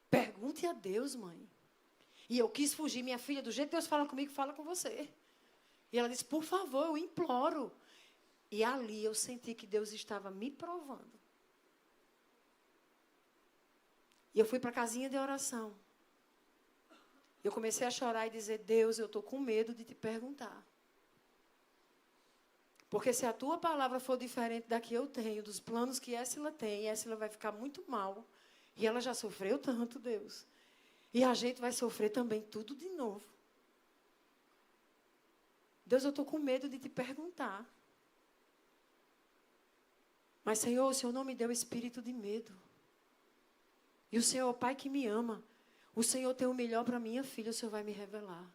pergunte a Deus, mãe. E eu quis fugir, minha filha, do jeito que Deus fala comigo, fala com você. E ela disse, por favor, eu imploro. E ali eu senti que Deus estava me provando. E eu fui para a casinha de oração. Eu comecei a chorar e dizer, Deus, eu estou com medo de te perguntar. Porque se a tua palavra for diferente da que eu tenho, dos planos que Éssila tem, Éssila vai ficar muito mal. E ela já sofreu tanto, Deus. E a gente vai sofrer também tudo de novo. Deus, eu estou com medo de te perguntar. Mas, Senhor, o Senhor não me deu espírito de medo. E o Senhor é o Pai que me ama. O Senhor tem o melhor para minha filha, o Senhor vai me revelar.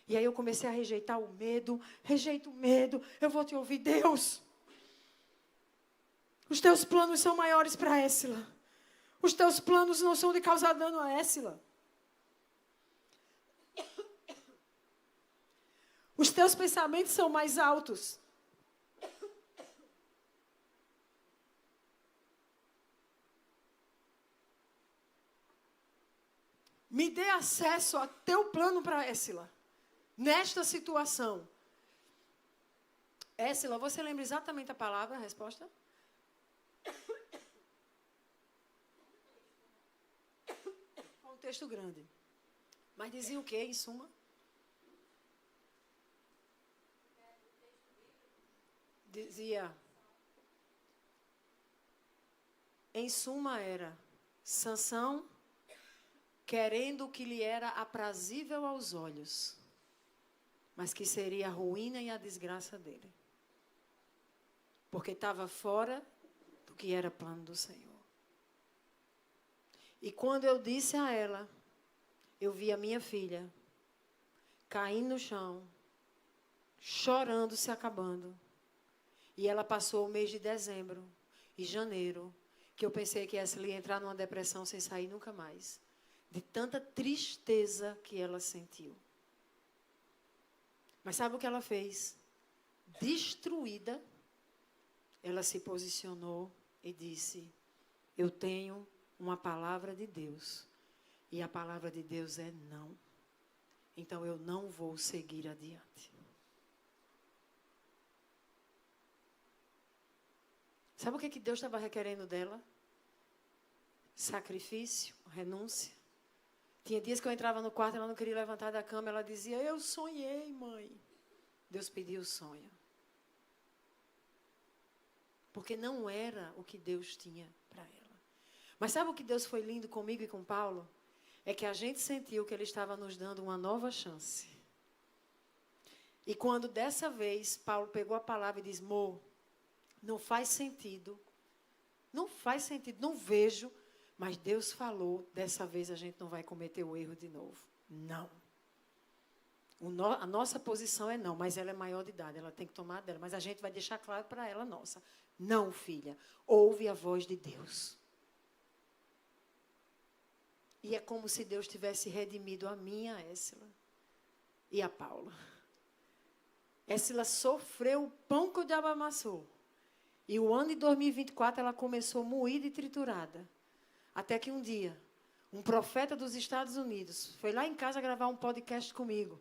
E aí eu comecei a rejeitar o medo. Rejeito o medo. Eu vou te ouvir, Deus. Os teus planos são maiores para Éssila. Os teus planos não são de causar dano a Éssila. Os teus pensamentos são mais altos. Me dê acesso a teu plano para Éssila. Nesta situação. Éssila, você lembra exatamente a palavra, a resposta? Um texto grande. Mas dizia o quê, em suma? Dizia... Em suma era... Sansão... querendo o que lhe era aprazível aos olhos, mas que seria a ruína e a desgraça dele. Porque estava fora do que era plano do Senhor. E quando eu disse a ela, eu vi a minha filha caindo no chão, chorando, se acabando. E ela passou o mês de dezembro e janeiro, que eu pensei que essa ia entrar numa depressão sem sair nunca mais. De tanta tristeza que ela sentiu. Mas sabe o que ela fez? Destruída, ela se posicionou e disse, eu tenho uma palavra de Deus. E a palavra de Deus é não. Então eu não vou seguir adiante. Sabe o que Deus estava requerendo dela? Sacrifício, renúncia. Tinha dias que eu entrava no quarto, ela não queria levantar da cama, ela dizia, eu sonhei, mãe. Deus pediu o sonho. Porque não era o que Deus tinha para ela. Mas sabe o que Deus foi lindo comigo e com Paulo? É que a gente sentiu que Ele estava nos dando uma nova chance. E quando dessa vez, Paulo pegou a palavra e disse, Mô, não faz sentido, não vejo, mas Deus falou, dessa vez a gente não vai cometer o erro de novo. Não. A nossa posição é não, mas ela é maior de idade, ela tem que tomar dela. Mas a gente vai deixar claro para ela, nossa. Não, filha, ouve a voz de Deus. E é como se Deus tivesse redimido a minha Éssila e a Paula. Éssila sofreu o pão que o diabo amassou. E o ano de 2024 ela começou moída e triturada. Até que um dia, um profeta dos Estados Unidos foi lá em casa gravar um podcast comigo.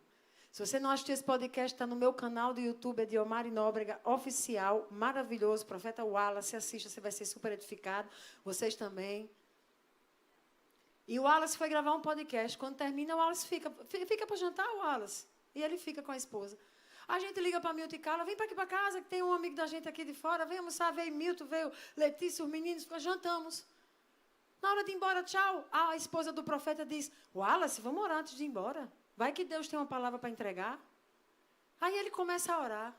Se você não assistiu esse podcast, está no meu canal do YouTube, é de Omar Nóbrega, oficial, maravilhoso, profeta Wallace, assista, você vai ser super edificado, vocês também. E o Wallace foi gravar um podcast, quando termina, o Wallace fica para jantar, o Wallace, e ele fica com a esposa. A gente liga para Milton e Carla, vem para aqui para casa, que tem um amigo da gente aqui de fora, vem almoçar, veio Milton, veio Letícia, os meninos, jantamos. Na hora de ir embora, tchau, a esposa do profeta diz, Wallace, vamos orar antes de ir embora. Vai que Deus tem uma palavra para entregar. Aí ele começa a orar.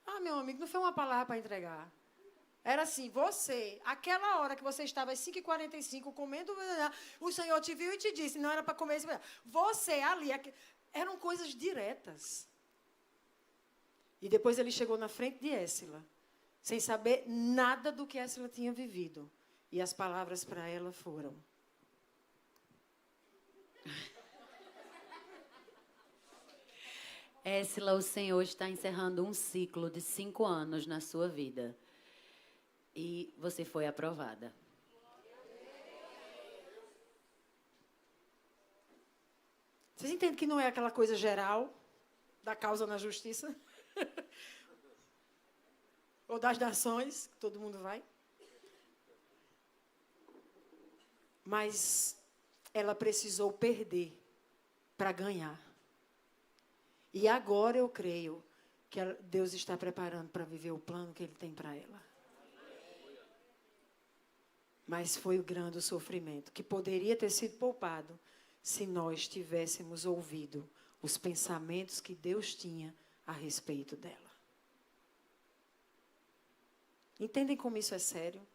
Ah, meu amigo, não foi uma palavra para entregar. Era assim, você, aquela hora que você estava às 5h45 comendo, o Senhor te viu e te disse, não era para comer isso. Você ali, eram coisas diretas. E depois ele chegou na frente de Éssila, sem saber nada do que Éssila tinha vivido. E as palavras para ela foram... Éssila, o Senhor está encerrando um ciclo de 5 anos na sua vida. E você foi aprovada. Vocês entendem que não é aquela coisa geral da causa na justiça? Ou das nações, que todo mundo vai? Mas ela precisou perder para ganhar. E agora eu creio que Deus está preparando para viver o plano que Ele tem para ela. Mas foi o grande sofrimento, que poderia ter sido poupado se nós tivéssemos ouvido os pensamentos que Deus tinha a respeito dela. Entendem como isso é sério?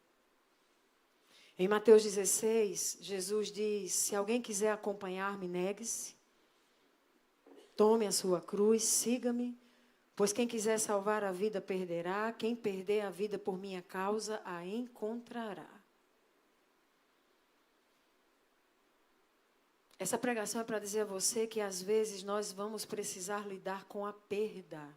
Em Mateus 16, Jesus diz: se alguém quiser acompanhar-me, negue-se. Tome a sua cruz, siga-me. Pois quem quiser salvar a vida, perderá. Quem perder a vida por minha causa, a encontrará. Essa pregação é para dizer a você que às vezes nós vamos precisar lidar com a perda.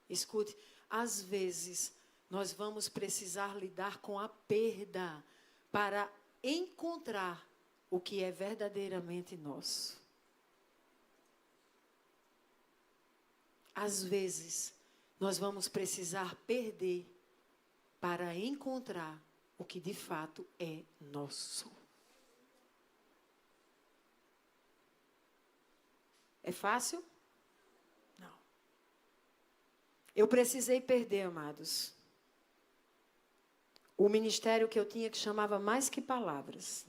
Escute, às vezes nós vamos precisar lidar com a perda para encontrar o que é verdadeiramente nosso. Às vezes nós vamos precisar perder para encontrar o que de fato é nosso. É fácil? Não. Eu precisei perder, amados, o ministério que eu tinha que chamava Mais Que Palavras.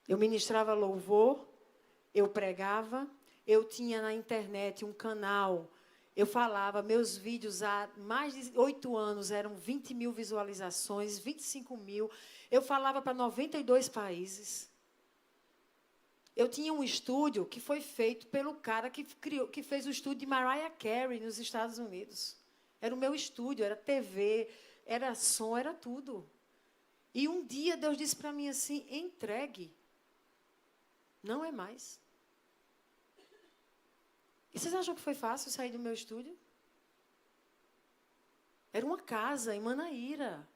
Eu ministrava louvor, eu pregava, eu tinha na internet um canal, eu falava, meus vídeos há mais de 8 anos eram 20 mil visualizações, 25 mil. Eu falava para 92 países. Eu tinha um estúdio que foi feito pelo cara que fez o estúdio de Mariah Carey nos Estados Unidos. Era o meu estúdio, era TV, era som, era tudo. E um dia Deus disse para mim assim, entregue. Não é mais. E vocês acham que foi fácil sair do meu estúdio? Era uma casa em Manaíra.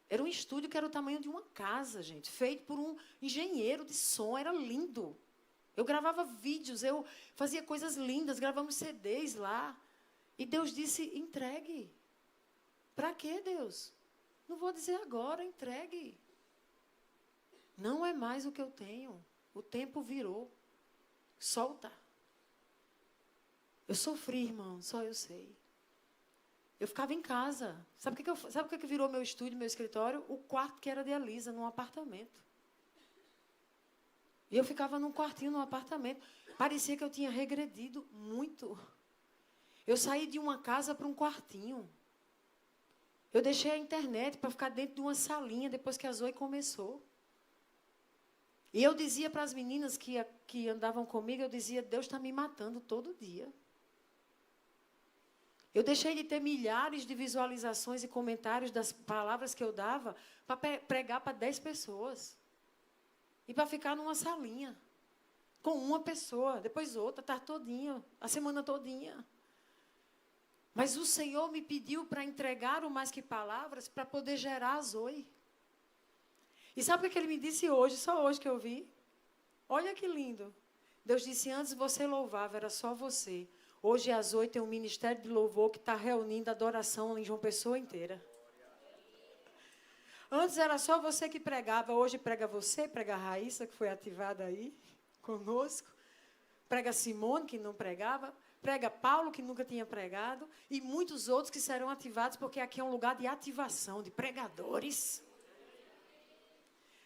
Era um estúdio que era o tamanho de uma casa, gente. Feito por um engenheiro de som. Era lindo. Eu gravava vídeos, eu fazia coisas lindas, gravamos CDs lá. E Deus disse, entregue. Para quê, Deus? Não vou dizer agora, entregue. Não é mais o que eu tenho. O tempo virou. Solta. Eu sofri, irmão, só eu sei. Eu ficava em casa. Sabe o que virou meu estúdio, meu escritório? O quarto que era de Elisa, num apartamento. E eu ficava num quartinho, num apartamento. Parecia que eu tinha regredido muito. Eu saí de uma casa para um quartinho. Eu deixei a internet para ficar dentro de uma salinha depois que a Zoe começou. E eu dizia para as meninas que andavam comigo, eu dizia, Deus está me matando todo dia. Eu deixei de ter milhares de visualizações e comentários das palavras que eu dava para pregar para 10 pessoas. E para ficar numa salinha. Com uma pessoa, depois outra, a tarde todinha, a semana todinha. Mas o Senhor me pediu para entregar o Mais Que Palavras para poder gerar a Zoe. E sabe o que Ele me disse hoje, só hoje que eu vi? Olha que lindo. Deus disse, antes você louvava, era só você. Hoje, às 8, tem um ministério de louvor que está reunindo adoração em João Pessoa inteira. Antes era só você que pregava, hoje prega você, prega a Raíssa, que foi ativada aí conosco. Prega Simone, que não pregava. Prega Paulo, que nunca tinha pregado. E muitos outros que serão ativados, porque aqui é um lugar de ativação, de pregadores.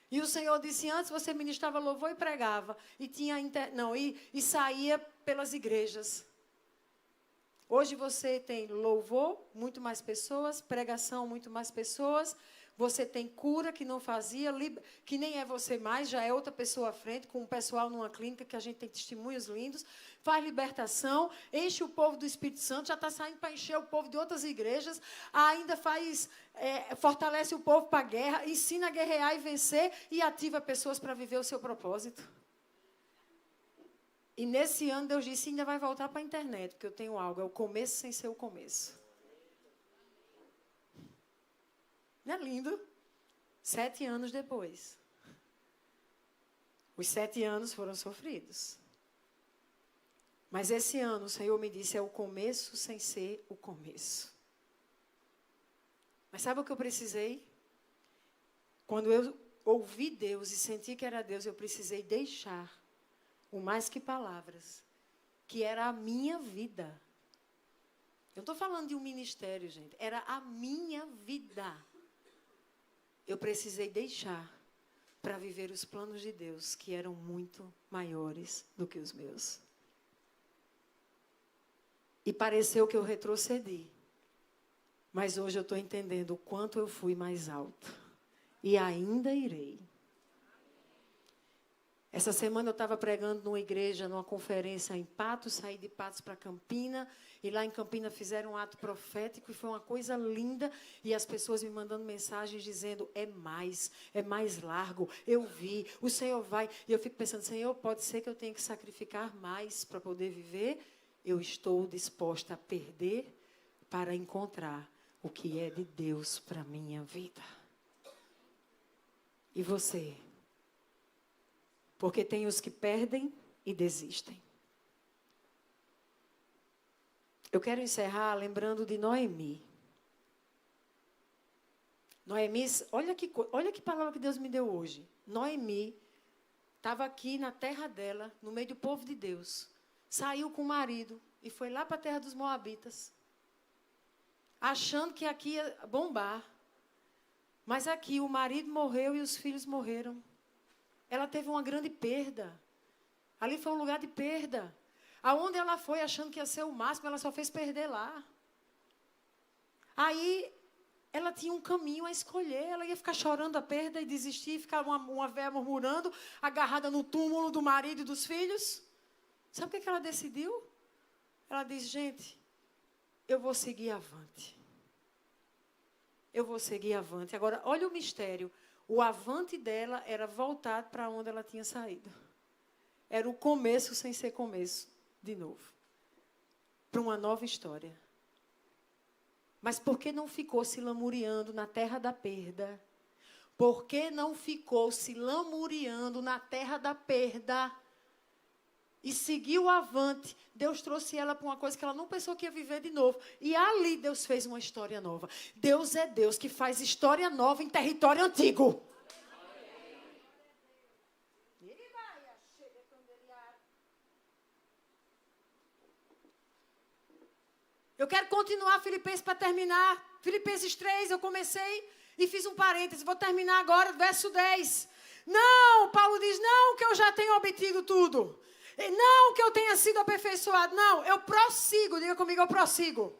E o Senhor disse, antes você ministrava louvor e pregava. E saía pelas igrejas. Hoje você tem louvor, muito mais pessoas, pregação, muito mais pessoas. Você tem cura, que não fazia, que nem é você mais, já é outra pessoa à frente, com o pessoal numa clínica, que a gente tem testemunhos lindos. Faz libertação, enche o povo do Espírito Santo, já está saindo para encher o povo de outras igrejas. Ainda fortalece o povo para a guerra, ensina a guerrear e vencer e ativa pessoas para viver o seu propósito. E nesse ano, Deus disse, ainda vai voltar para a internet, porque eu tenho algo, é o começo sem ser o começo. Não é lindo? 7 anos depois. Os 7 anos foram sofridos. Mas esse ano, o Senhor me disse, é o começo sem ser o começo. Mas sabe o que eu precisei? Quando eu ouvi Deus e senti que era Deus, eu precisei deixar o mais que palavras, que era a minha vida. Eu não estou falando de um ministério, gente. Era a minha vida. Eu precisei deixar para viver os planos de Deus, que eram muito maiores do que os meus. E pareceu que eu retrocedi. Mas hoje eu estou entendendo o quanto eu fui mais alto. E ainda irei. Essa semana eu estava pregando numa igreja, numa conferência em Patos, saí de Patos para Campina, e lá em Campina fizeram um ato profético, e foi uma coisa linda, e as pessoas me mandando mensagens dizendo, é mais largo, eu vi, o Senhor vai, e eu fico pensando, Senhor, pode ser que eu tenha que sacrificar mais para poder viver? Eu estou disposta a perder para encontrar o que é de Deus para a minha vida. E você? Porque tem os que perdem e desistem. Eu quero encerrar lembrando de Noemi. Noemi, olha que palavra que Deus me deu hoje. Noemi estava aqui na terra dela, no meio do povo de Deus. Saiu com o marido e foi lá para a terra dos Moabitas. Achando que aqui ia bombar. Mas aqui o marido morreu e os filhos morreram. Ela teve uma grande perda. Ali foi um lugar de perda. Aonde ela foi achando que ia ser o máximo, ela só fez perder lá. Aí, ela tinha um caminho a escolher. Ela ia ficar chorando a perda e desistir, ficar uma véia murmurando, agarrada no túmulo do marido e dos filhos. Sabe o que ela decidiu? Ela disse, gente, eu vou seguir avante. Eu vou seguir avante. Agora, olha o mistério. O avante dela era voltado para onde ela tinha saído. Era o começo sem ser começo, de novo. Para uma nova história. Mas por que não ficou se lamuriando na terra da perda? Por que não ficou se lamuriando na terra da perda? E seguiu avante. Deus trouxe ela para uma coisa que ela não pensou que ia viver de novo. E ali Deus fez uma história nova. Deus é Deus que faz história nova em território antigo. Eu quero continuar Filipenses para terminar. Filipenses 3, eu comecei e fiz um parêntese. Vou terminar agora, verso 10. Não, Paulo diz, não que eu já tenho obtido tudo. Não que eu tenha sido aperfeiçoado. Não, eu prossigo. Diga comigo, eu prossigo.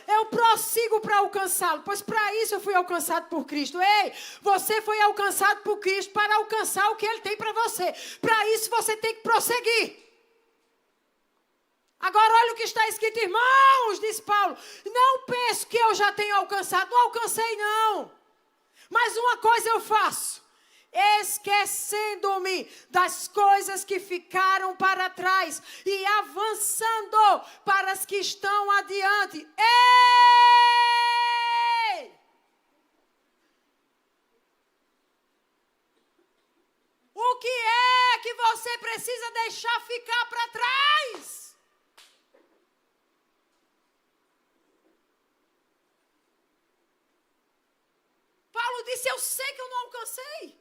Eu prossigo para alcançá-lo. Pois para isso eu fui alcançado por Cristo. Ei, você foi alcançado por Cristo para alcançar o que Ele tem para você. Para isso você tem que prosseguir. Agora olha o que está escrito, irmãos, diz Paulo. Não penso que eu já tenho alcançado. Não alcancei, não. Mas uma coisa eu faço. Esquecendo-me das coisas que ficaram para trás e avançando para as que estão adiante. Ei! O que é que você precisa deixar ficar para trás? Paulo disse, eu sei que eu não alcancei.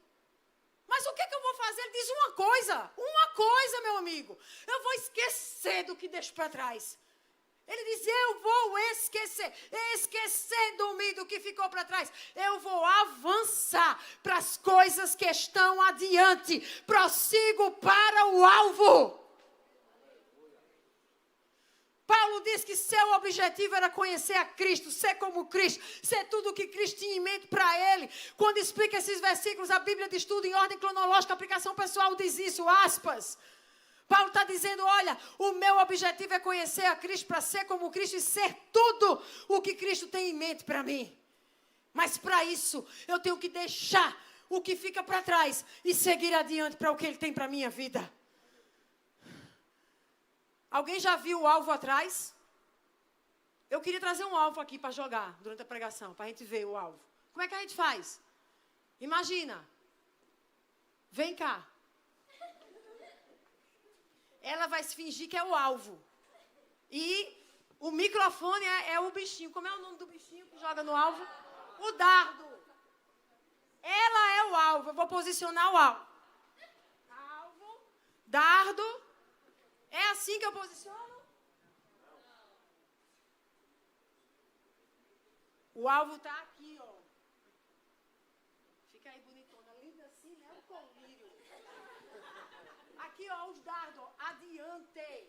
Mas o que eu vou fazer? Ele diz uma coisa, meu amigo. Eu vou esquecer do que deixo para trás. Ele diz, eu vou esquecer. Esquecendo-me do que ficou para trás. Eu vou avançar para as coisas que estão adiante. Prossigo para o alvo. Paulo diz que seu objetivo era conhecer a Cristo, ser como Cristo, ser tudo o que Cristo tinha em mente para ele. Quando explica esses versículos, a Bíblia diz tudo em ordem cronológica, a aplicação pessoal diz isso, aspas. Paulo está dizendo, olha, o meu objetivo é conhecer a Cristo para ser como Cristo e ser tudo o que Cristo tem em mente para mim. Mas para isso, eu tenho que deixar o que fica para trás e seguir adiante para o que Ele tem para a minha vida. Alguém já viu o alvo atrás? Eu queria trazer um alvo aqui para jogar durante a pregação, para a gente ver o alvo. Como é que a gente faz? Imagina. Vem cá. Ela vai se fingir que é o alvo. E o microfone é o bichinho. Como é o nome do bichinho que joga no alvo? O dardo. Ela é o alvo. Eu vou posicionar o alvo. Dardo. É assim que eu posiciono? O alvo está aqui, ó. Fica aí bonitona, linda assim, né? O colírio. Aqui, ó, os dardos, ó, adiante.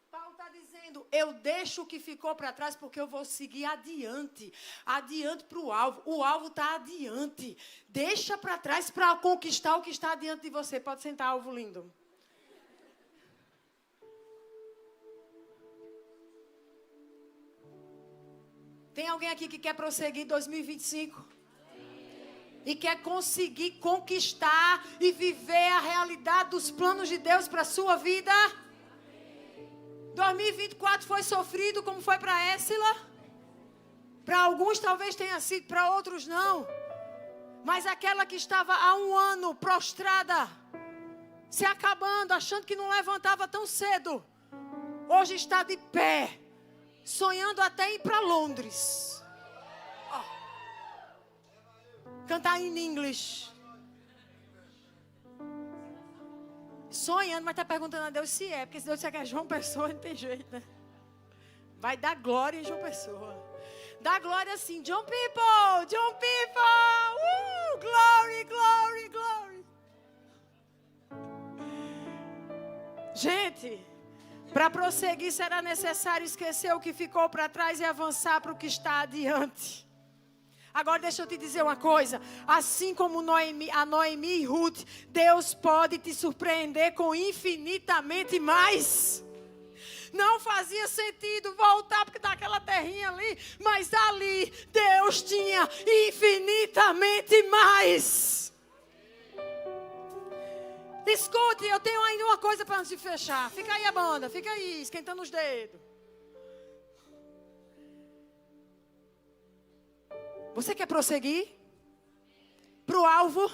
Paulo está dizendo, eu deixo o que ficou para trás porque eu vou seguir adiante. Adiante para o alvo. O alvo está adiante. Deixa para trás para conquistar o que está adiante de você. Pode sentar, alvo lindo. Tem alguém aqui que quer prosseguir 2025? E quer conseguir conquistar e viver a realidade dos planos de Deus para a sua vida? 2024 foi sofrido como foi para Éssila? Para alguns talvez tenha sido, para outros não. Mas aquela que estava há um ano prostrada, se acabando, achando que não levantava tão cedo, hoje está de pé, sonhando até ir para Londres. Oh. Cantar em inglês. Sonhando, mas está perguntando a Deus se é. Porque se Deus disser que é João Pessoa, não tem jeito, né? Vai dar glória em João Pessoa. Dá glória assim. John People! John People! Glory, glory, glory. Gente, para prosseguir será necessário esquecer o que ficou para trás e avançar para o que está adiante. Agora deixa eu te dizer uma coisa, assim como a Noemi e Ruth, Deus pode te surpreender com infinitamente mais. Não fazia sentido voltar porque está aquela terrinha ali, mas ali Deus tinha infinitamente mais. Escute, eu tenho ainda uma coisa para antes de fechar. Fica aí a banda, fica aí, esquentando os dedos. Você quer prosseguir para o alvo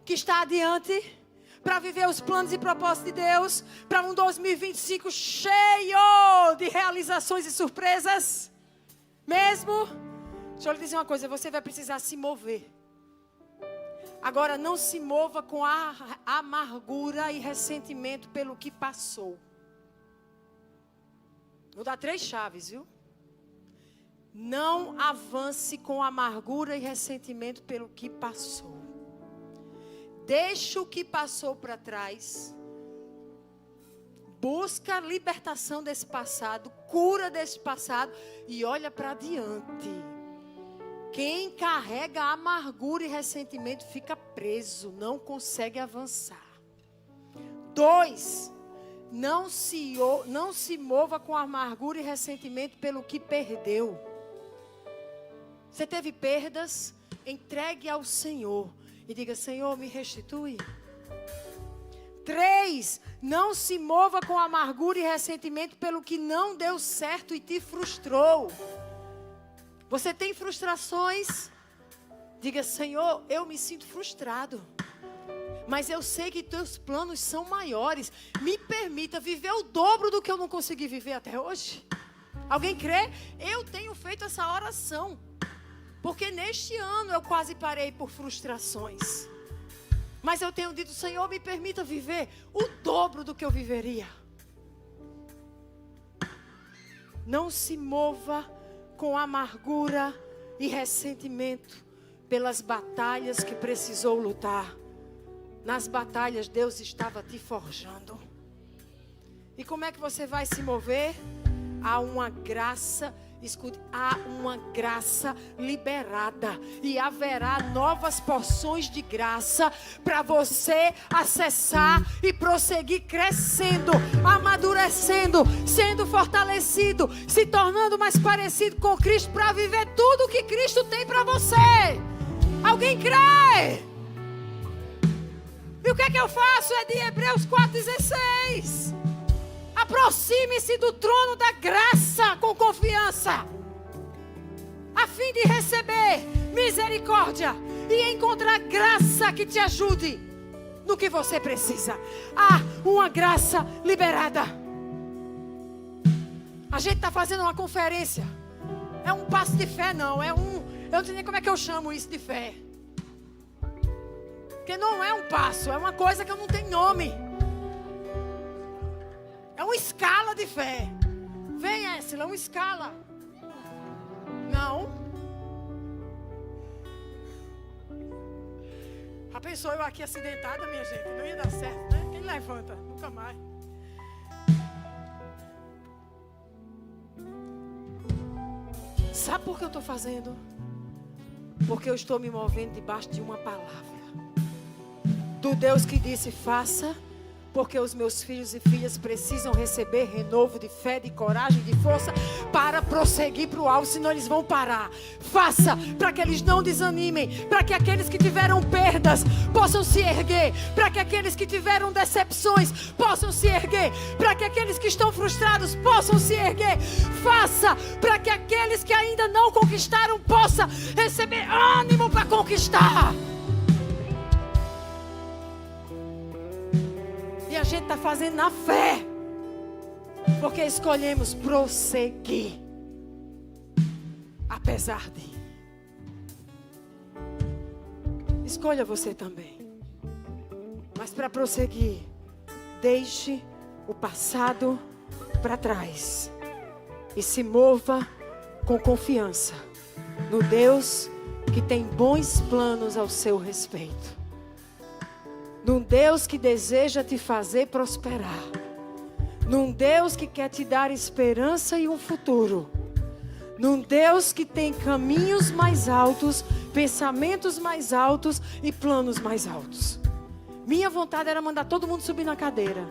que está adiante, para viver os planos e propósitos de Deus, para um 2025 cheio de realizações e surpresas? Mesmo? Deixa eu lhe dizer uma coisa, você vai precisar se mover. Agora, não se mova com a amargura e ressentimento pelo que passou. Vou dar 3 chaves, viu? Não avance com amargura e ressentimento pelo que passou. Deixa o que passou para trás. Busca a libertação desse passado, cura desse passado e olha para diante. Quem carrega amargura e ressentimento fica preso, não consegue avançar. 2, não se mova com amargura e ressentimento pelo que perdeu. Você teve perdas? Entregue ao Senhor e diga: Senhor, me restitui. 3, não se mova com amargura e ressentimento pelo que não deu certo e te frustrou. Você tem frustrações? Diga: Senhor, eu me sinto frustrado, mas eu sei que teus planos são maiores. Me permita viver o dobro do que eu não consegui viver até hoje. Alguém crê? Eu tenho feito essa oração, porque neste ano eu quase parei por frustrações. Mas eu tenho dito: Senhor, me permita viver o dobro do que eu viveria. Não se mova com amargura e ressentimento pelas batalhas que precisou lutar. Nas batalhas Deus estava te forjando. E como é que você vai se mover? Há uma graça, escute, há uma graça liberada. E haverá novas porções de graça para você acessar e prosseguir crescendo, amadurecendo, sendo fortalecido, se tornando mais parecido com Cristo para viver tudo o que Cristo tem para você. Alguém crê? E o que é que eu faço? É de Hebreus 4,16. Aproxime-se do trono da graça com confiança, a fim de receber misericórdia e encontrar graça que te ajude no que você precisa. Há uma graça liberada. A gente está fazendo uma conferência. É um passo de fé, não. Eu não sei nem como é que eu chamo isso de fé. Porque não é um passo, é uma coisa que eu não tenho nome. É uma escala de fé. Vem, Éssila, é uma escala. Não. Já pensou eu aqui acidentada, minha gente? Não ia dar certo, né? Quem levanta? Nunca mais. Sabe por que eu estou fazendo? Porque eu estou me movendo debaixo de uma palavra. Do Deus que disse, faça. Porque os meus filhos e filhas precisam receber renovo de fé, de coragem, de força para prosseguir para o alvo, senão eles vão parar. Faça para que eles não desanimem, para que aqueles que tiveram perdas possam se erguer, para que aqueles que tiveram decepções possam se erguer, para que aqueles que estão frustrados possam se erguer. Faça para que aqueles que ainda não conquistaram possam receber ânimo para conquistar. A gente está fazendo na fé, porque escolhemos prosseguir, apesar de. Escolha você também, mas para prosseguir, deixe o passado para trás e se mova com confiança no Deus que tem bons planos ao seu respeito. Num Deus que deseja te fazer prosperar. Num Deus que quer te dar esperança e um futuro. Num Deus que tem caminhos mais altos, pensamentos mais altos e planos mais altos. Minha vontade era mandar todo mundo subir na cadeira.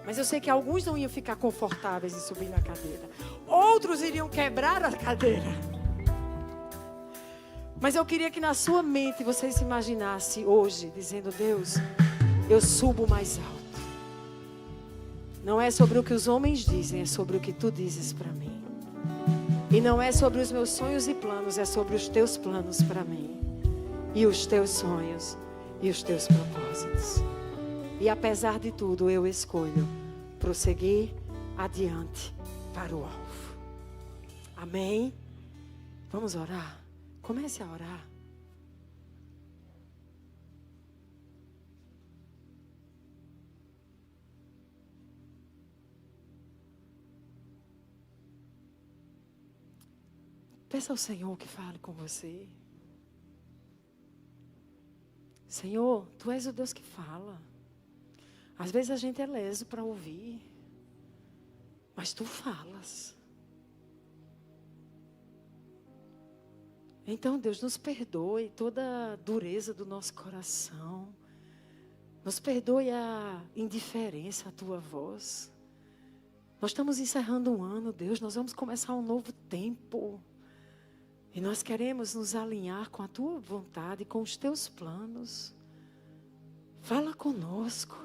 Mas eu sei que alguns não iam ficar confortáveis em subir na cadeira. Outros iriam quebrar a cadeira. Mas eu queria que na sua mente você se imaginasse hoje, dizendo, Deus, eu subo mais alto. Não é sobre o que os homens dizem, é sobre o que tu dizes para mim. E não é sobre os meus sonhos e planos, é sobre os teus planos para mim. E os teus sonhos e os teus propósitos. E apesar de tudo, eu escolho prosseguir adiante para o alvo. Amém? Vamos orar? Comece a orar. Peça ao Senhor que fale com você. Senhor, Tu és o Deus que fala. Às vezes a gente é leso para ouvir, mas Tu falas. Então, Deus, nos perdoe toda a dureza do nosso coração. Nos perdoe a indiferença à Tua voz. Nós estamos encerrando um ano, Deus. Nós vamos começar um novo tempo. E nós queremos nos alinhar com a Tua vontade, com os Teus planos. Fala conosco.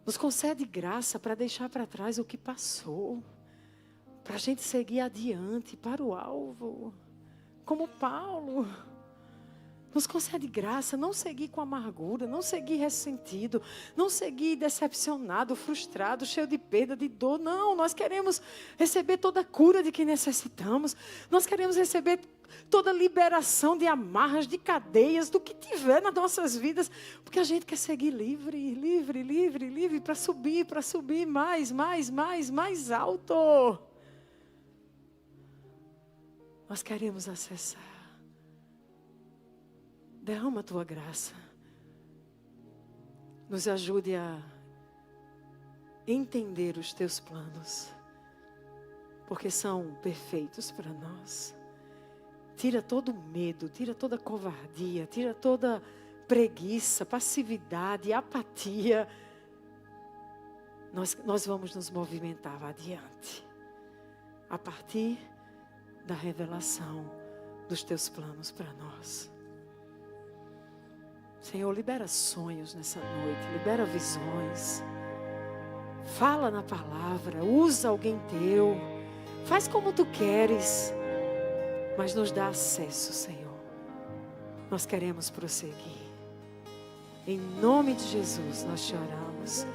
Nos concede graça para deixar para trás o que passou. Para a gente seguir adiante, para o alvo. Como Paulo, nos concede graça, não seguir com amargura, não seguir ressentido, não seguir decepcionado, frustrado, cheio de perda, de dor. Não, nós queremos receber toda a cura de que necessitamos. Nós queremos receber toda a liberação de amarras, de cadeias, do que tiver nas nossas vidas. Porque a gente quer seguir livre, livre, livre, livre, para subir mais alto. Nós queremos acessar. Derrama a Tua graça. Nos ajude a entender os Teus planos. Porque são perfeitos para nós. Tira todo o medo, tira toda a covardia, tira toda preguiça, passividade, apatia. Nós vamos nos movimentar adiante. A partir da revelação dos Teus planos para nós. Senhor, libera sonhos nessa noite, libera visões. Fala na palavra, usa alguém Teu. Faz como Tu queres, mas nos dá acesso, Senhor. Nós queremos prosseguir. Em nome de Jesus nós te oramos.